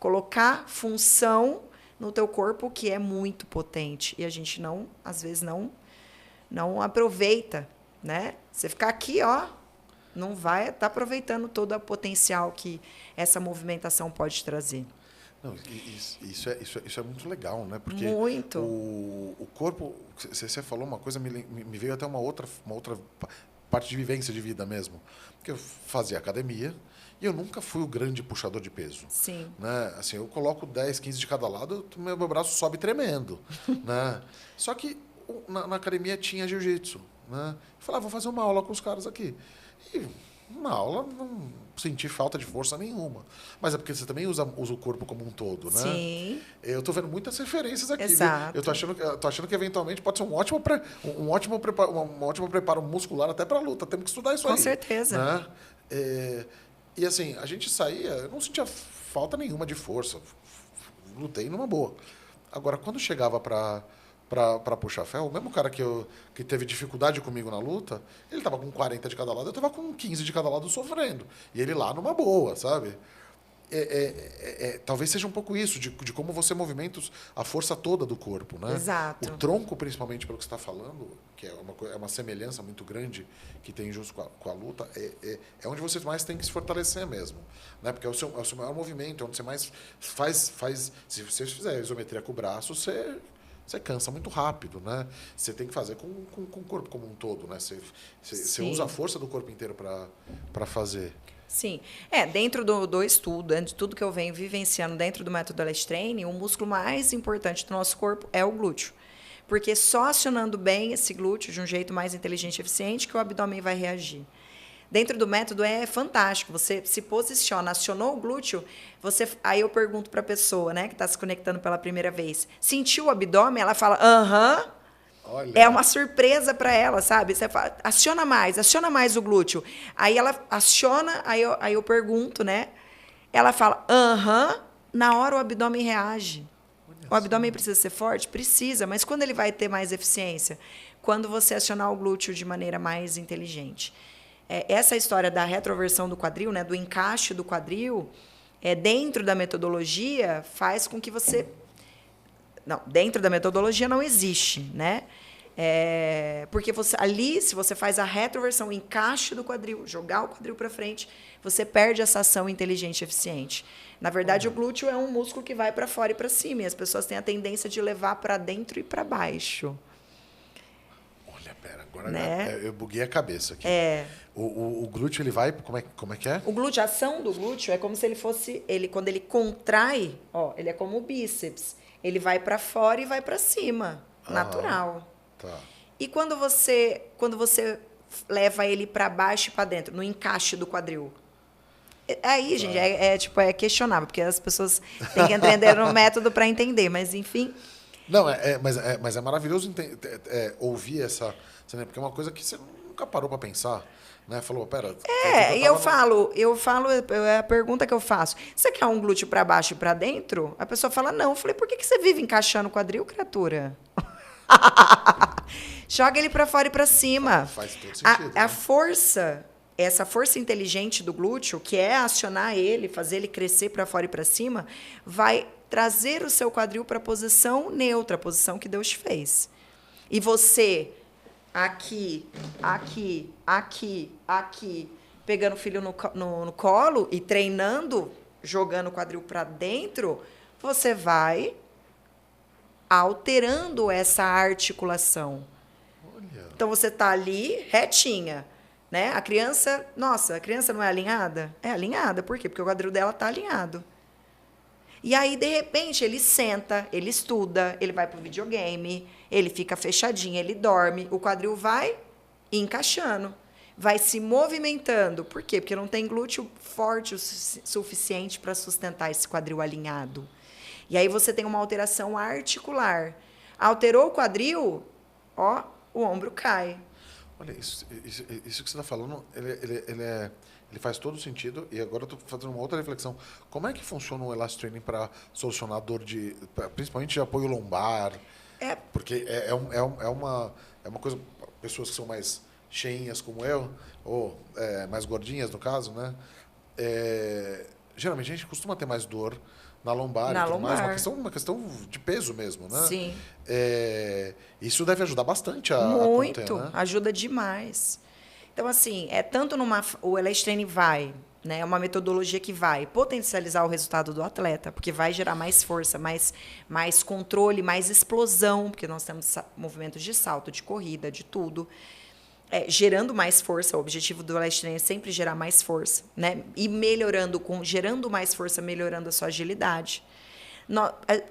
Colocar função no teu corpo que é muito potente. E a gente às vezes não aproveita, né? Você ficar aqui, ó, não vai estar aproveitando todo o potencial que essa movimentação pode trazer. Não, isso é muito legal, né? Porque muito. O corpo, você falou uma coisa, me veio até uma outra parte de vivência de vida mesmo. Porque eu fazia academia e eu nunca fui o grande puxador de peso. Sim. Né? Assim, eu coloco 10, 15 de cada lado, meu braço sobe tremendo. Né? Só que na academia tinha jiu-jitsu. Né? Eu falava, vou fazer uma aula com os caras aqui. E na aula não senti falta de força nenhuma. Mas é porque você também usa o corpo como um todo, né? Sim. Eu estou vendo muitas referências aqui. Exato. Viu? Eu tô achando que eventualmente pode ser um ótimo preparo muscular até para a luta. Temos que estudar isso aí. Com certeza. Né? E assim, a gente saía, eu não sentia falta nenhuma de força. Lutei numa boa. Agora, quando chegava para puxar ferro, o mesmo cara que teve dificuldade comigo na luta, ele estava com 40 de cada lado, eu estava com 15 de cada lado sofrendo. E ele lá numa boa, sabe? Talvez seja um pouco isso, de como você movimenta a força toda do corpo, né? Exato. O tronco, principalmente pelo que você está falando, que é uma semelhança muito grande que tem junto com a luta, é onde você mais tem que se fortalecer mesmo. Né? Porque é o seu maior movimento, é onde você mais faz. Se você fizer isometria com o braço, você cansa muito rápido, né? Você tem que fazer com o corpo como um todo, né? Você usa a força do corpo inteiro para fazer. Sim. Dentro do estudo, dentro de tudo que eu venho vivenciando dentro do método L-Train, o músculo mais importante do nosso corpo é o glúteo. Porque só acionando bem esse glúteo de um jeito mais inteligente e eficiente que o abdômen vai reagir. Dentro do método é fantástico. Você se posiciona, acionou o glúteo, aí eu pergunto para a pessoa, né, que está se conectando pela primeira vez, sentiu o abdômen? Ela fala, aham. Olha. É uma surpresa para ela, sabe? Você fala, aciona mais o glúteo. Aí ela aciona, aí eu pergunto, né? Ela fala, aham. Na hora o abdômen reage. O abdômen precisa ser forte? Precisa, mas quando ele vai ter mais eficiência? Quando você acionar o glúteo de maneira mais inteligente. Essa história da retroversão do quadril, né, do encaixe do quadril, dentro da metodologia, faz com que você... Não, dentro da metodologia não existe, né? Porque ali, se você faz a retroversão, o encaixe do quadril, jogar o quadril para frente, você perde essa ação inteligente e eficiente. Na verdade, o glúteo é um músculo que vai para fora e para cima, e as pessoas têm a tendência de levar para dentro e para baixo. Olha, pera, agora né? eu buguei a cabeça aqui. O glúteo, ele vai... Como é que é? O glúteo, a ação do glúteo é como se ele fosse... Quando ele contrai, ele é como o bíceps. Ele vai para fora e vai para cima, natural. Tá. E quando você leva ele para baixo e para dentro, no encaixe do quadril? Aí, gente, é questionável, porque as pessoas têm que entender no método para entender, mas, enfim, Não, mas é maravilhoso ouvir essa... Porque é uma coisa que você nunca parou para pensar. Né? Falou, pera... E eu falo, é a pergunta que eu faço. Você quer um glúteo para baixo e para dentro? A pessoa fala, não. Eu falei, por que você vive encaixando o quadril, criatura? Joga ele para fora e para cima. Faz todo sentido. A força, essa força inteligente do glúteo, que é acionar ele, fazer ele crescer para fora e para cima, vai trazer o seu quadril para a posição neutra, a posição que Deus te fez. E você, aqui, pegando o filho no colo e treinando, jogando o quadril para dentro, você vai alterando essa articulação. Olha. Então, você está ali, retinha. Né? A criança não é alinhada? É alinhada. Por quê? Porque o quadril dela está alinhado. E aí, de repente, ele senta, ele estuda, ele vai para o videogame, ele fica fechadinho, ele dorme, o quadril vai encaixando, vai se movimentando. Por quê? Porque não tem glúteo forte o suficiente para sustentar esse quadril alinhado. E aí você tem uma alteração articular. Alterou o quadril, o ombro cai. Olha, isso que você está falando, ele faz todo sentido. E agora eu estou fazendo uma outra reflexão. Como é que funciona o Elastic Training para solucionar dor principalmente de apoio lombar? Porque é uma coisa, pessoas que são mais cheinhas como eu, ou mais gordinhas no caso, né? Geralmente a gente costuma ter mais dor na lombar e tudo mais, uma questão de peso mesmo, né? Sim. Isso deve ajudar bastante a Muito, conter, né? ajuda demais. Então, assim, o Elastic Training vai, né? É uma metodologia que vai potencializar o resultado do atleta, porque vai gerar mais força, mais controle, mais explosão, porque nós temos movimentos de salto, de corrida, de tudo. Gerando mais força, o objetivo do Elastic Training é sempre gerar mais força, né? E gerando mais força, melhorando a sua agilidade.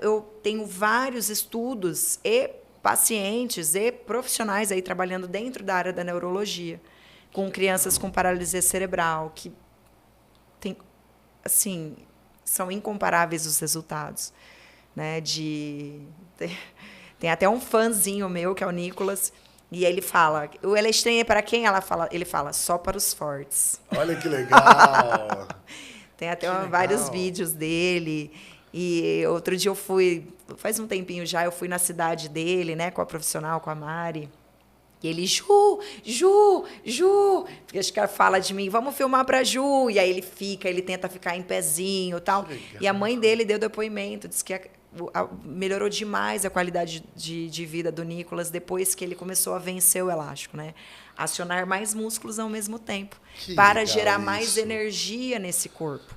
Eu tenho vários estudos e pacientes e profissionais aí trabalhando dentro da área da neurologia, com crianças com paralisia cerebral, que são incomparáveis os resultados, né? Tem até um fãzinho meu, que é o Nicolas, e ele fala, o Elastic Training é para quem? Ele fala, só para os fortes. Olha que legal! Tem até vários vídeos dele. E outro dia faz um tempinho já, eu fui na cidade dele, né, com a profissional, com a Mari. E ele, Ju, porque acho que ela fala de mim, vamos filmar pra Ju. E aí ele tenta ficar em pezinho e tal. E a mãe dele deu depoimento, disse que melhorou demais a qualidade de vida do Nicolas depois que ele começou a vencer o elástico, né? Acionar mais músculos ao mesmo tempo, para gerar mais energia nesse corpo.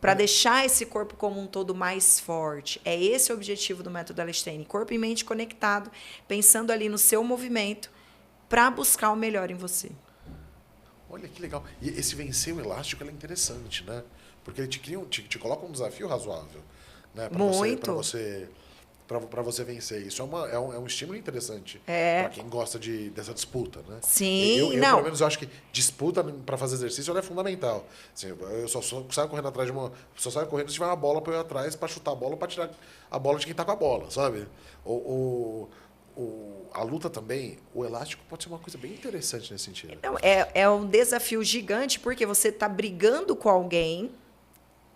Para deixar esse corpo como um todo mais forte. É esse o objetivo do método Elastic Training. Corpo e mente conectado, pensando ali no seu movimento, para buscar o melhor em você. Olha que legal. E esse vencer o elástico é interessante, né? Porque ele te coloca um desafio razoável, né? Para você vencer. Isso é um estímulo interessante para quem gosta dessa disputa, né? Sim, eu pelo menos, eu acho que disputa para fazer exercício ela é fundamental. Assim, eu só saio correndo atrás só saio correndo se tiver uma bola para eu ir atrás para chutar a bola, para tirar a bola de quem está com a bola, sabe? A luta também, o elástico pode ser uma coisa bem interessante nesse sentido. Não, é um desafio gigante, porque você está brigando com alguém,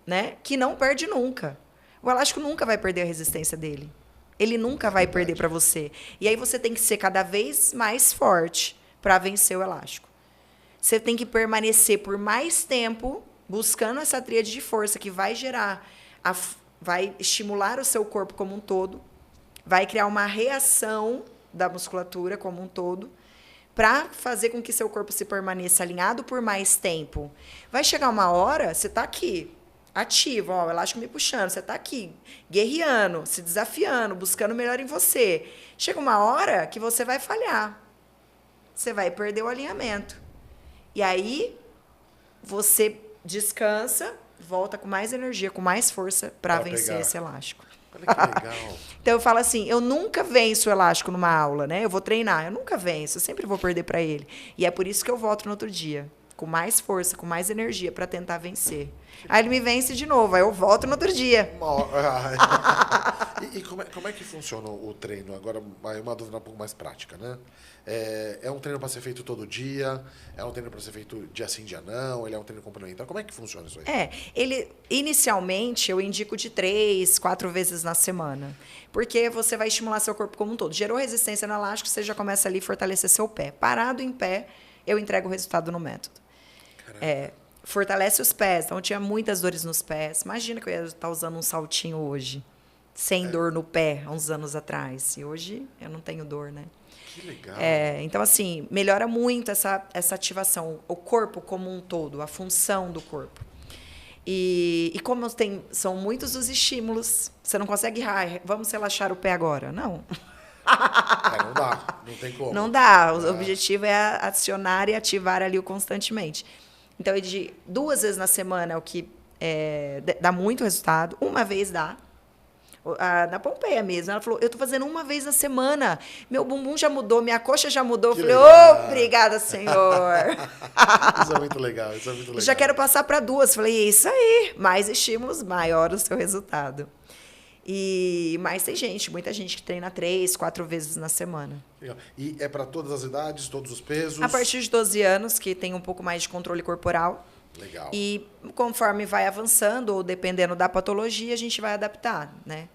né, que não perde nunca. O elástico nunca vai perder a resistência dele. Ele nunca vai perder para você. E aí você tem que ser cada vez mais forte para vencer o elástico. Você tem que permanecer por mais tempo buscando essa tríade de força que vai vai estimular o seu corpo como um todo, vai criar uma reação da musculatura como um todo, para fazer com que seu corpo se permaneça alinhado por mais tempo. Vai chegar uma hora, você está aqui, ativo, o elástico me puxando, você está aqui, guerreando, se desafiando, buscando o melhor em você. Chega uma hora que você vai falhar. Você vai perder o alinhamento. E aí, você descansa, volta com mais energia, com mais força para vencer esse elástico. Olha que legal. Então, eu falo assim, eu nunca venço o elástico numa aula, né? Eu vou treinar, eu nunca venço, eu sempre vou perder para ele. E é por isso que eu volto no outro dia, com mais força, com mais energia, para tentar vencer. Aí ele me vence de novo, aí eu volto no outro dia. E como é que funciona o treino? Agora, uma dúvida um pouco mais prática, né? É um treino para ser feito todo dia? É um treino para ser feito dia sim, dia não? Ele é um treino complementar? Como é que funciona isso aí? Inicialmente, eu indico de 3, 4 vezes na semana. Porque você vai estimular seu corpo como um todo. Gerou resistência no elástico, você já começa ali a fortalecer seu pé. Parado em pé, eu entrego o resultado no método. Fortalece os pés. Então, eu tinha muitas dores nos pés. Imagina que eu ia estar usando um saltinho hoje, sem dor no pé, há uns anos atrás. E hoje, eu não tenho dor, né? Que legal. Então, assim, melhora muito essa ativação. O corpo como um todo, a função do corpo. E como são muitos os estímulos, você não consegue, vamos relaxar o pé agora. Não. Não dá, não tem como. Não dá. O objetivo é acionar e ativar ali constantemente. Então, de 2 vezes na semana é o que dá muito resultado. Uma vez dá. Na Pompeia mesmo. Ela falou, eu tô fazendo 1 vez na semana. Meu bumbum já mudou, minha coxa já mudou. Eu falei, obrigada, senhor. Isso é muito legal, isso é muito legal. Já quero passar para 2. Falei, isso aí. Mais estímulos, maior o seu resultado. Mas tem muita gente que treina 3, 4 vezes na semana. Legal. E é para todas as idades, todos os pesos? A partir de 12 anos, que tem um pouco mais de controle corporal. Legal. E conforme vai avançando, ou dependendo da patologia, a gente vai adaptar, né?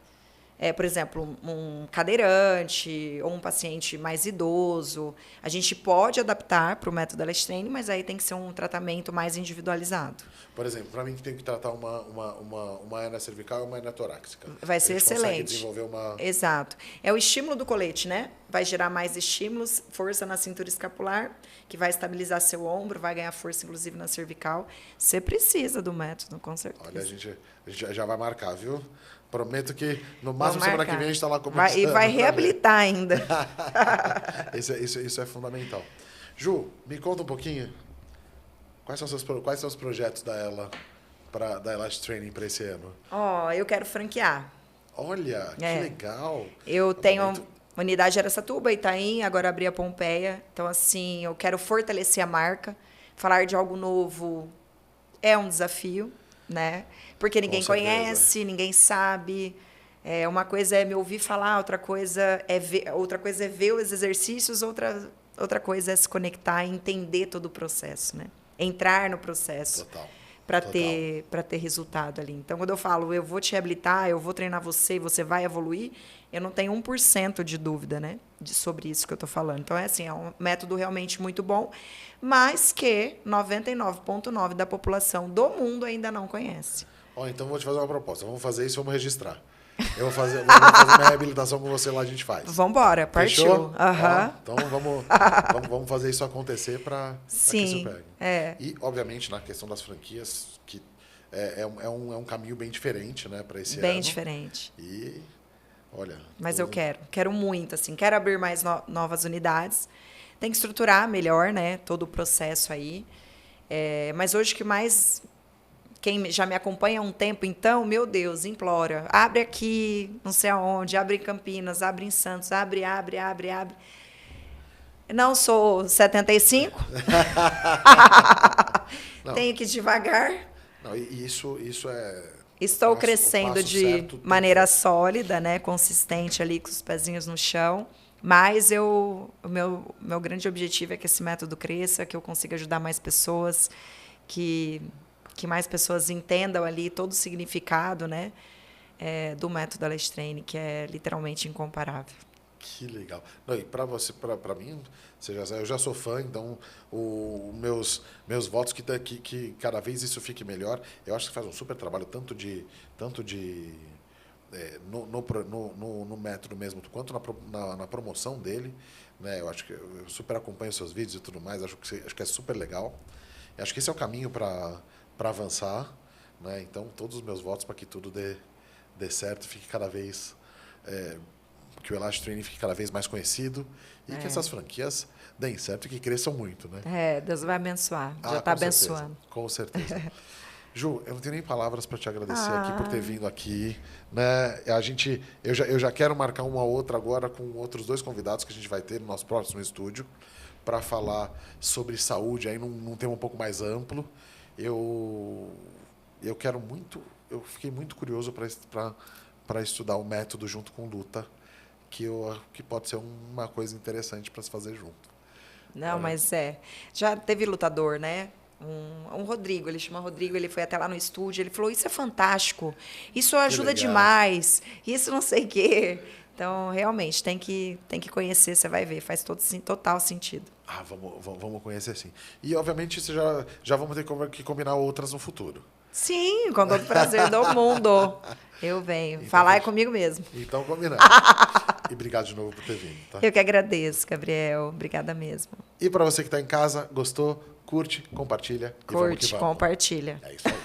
Por exemplo, um cadeirante ou um paciente mais idoso, a gente pode adaptar para o método LS Training, mas aí tem que ser um tratamento mais individualizado. Por exemplo, para mim que tem que tratar uma hernia cervical e uma hernia torácica. Vai ser excelente. Desenvolver uma... Exato. É o estímulo do colete, né? Vai gerar mais estímulos, força na cintura escapular, que vai estabilizar seu ombro, vai ganhar força, inclusive, na cervical. Você precisa do método, com certeza. Olha, a gente já vai marcar, viu? Prometo que no máximo semana que vem a gente está lá começando. E vai reabilitar ainda. Isso é fundamental. Ju, me conta um pouquinho. Quais são os projetos da Elast Training para esse ano? Eu quero franquear. Olha, que legal. Eu tenho unidade Araçatuba, Itaim, agora abri a Pompeia. Então, assim, eu quero fortalecer a marca. Falar de algo novo é um desafio, né? Porque ninguém conhece, ninguém sabe. Uma coisa é me ouvir falar, outra coisa é ver os exercícios, outra coisa é se conectar e entender todo o processo, né? Entrar no processo para ter resultado ali. Então, quando eu falo, eu vou te reabilitar, eu vou treinar você e você vai evoluir, eu não tenho 1% de dúvida, né? Sobre isso que eu estou falando. Então, é um método realmente muito bom, mas que 99,9% da população do mundo ainda não conhece. Então, vou te fazer uma proposta. Vamos fazer isso, vamos registrar. Eu vou fazer minha reabilitação com você lá, a gente faz. Vamos embora, partiu. Fechou? Então, vamos fazer isso acontecer para que isso pegue. E, obviamente, na questão das franquias, que é um caminho bem diferente, né, para esse ano. Bem diferente. E, olha... Mas eu quero muito, assim, quero abrir mais novas unidades. Tem que estruturar melhor, né, todo o processo aí. Mas hoje que mais... Quem já me acompanha há um tempo, então, meu Deus, implora. Abre aqui, não sei aonde, abre em Campinas, abre em Santos, abre. Não sou 75. Tenho que ir devagar. Não, isso é... Estou crescendo de maneira sólida, né, consistente ali, com os pezinhos no chão. Mas o meu grande objetivo é que esse método cresça, que eu consiga ajudar mais pessoas, que mais pessoas entendam ali todo o significado, né, do método LS Training, que é literalmente incomparável. Que legal. Não, e para você, para mim, eu já sou fã, então meus votos que cada vez isso fique melhor. Eu acho que faz um super trabalho, tanto no método mesmo, quanto na promoção dele, né? Eu acho que eu super acompanho seus vídeos e tudo mais, acho que é super legal. Eu acho que esse é o caminho para avançar, né? Então, todos os meus votos para que tudo dê certo, fique cada vez... que o Elast Training fique cada vez mais conhecido e que essas franquias deem certo e que cresçam muito, né? Deus vai abençoar. Já está abençoando. Com certeza. Ju, eu não tenho nem palavras para te agradecer aqui por ter vindo aqui, né? Eu já quero marcar uma outra agora com outros 2 convidados que a gente vai ter no nosso próximo estúdio para falar sobre saúde aí num tema um pouco mais amplo. Eu quero muito, eu fiquei muito curioso para para estudar o método junto com luta, que pode ser uma coisa interessante para se fazer junto. Não, mas já teve lutador, né? Um Rodrigo, ele chama Rodrigo, ele foi até lá no estúdio, ele falou, isso é fantástico, isso ajuda demais, isso não sei o quê. Então, realmente, tem que conhecer, você vai ver, faz total sentido. Vamos conhecer sim. E, obviamente, já vamos ter que combinar outras no futuro. Sim, com todo prazer do mundo. Eu venho. Então, falar é comigo mesmo. Então, combinado. E obrigado de novo por ter vindo. Tá? Eu que agradeço, Gabriel. Obrigada mesmo. E para você que está em casa, gostou? Curte, compartilha. Curte, compartilha. É isso aí.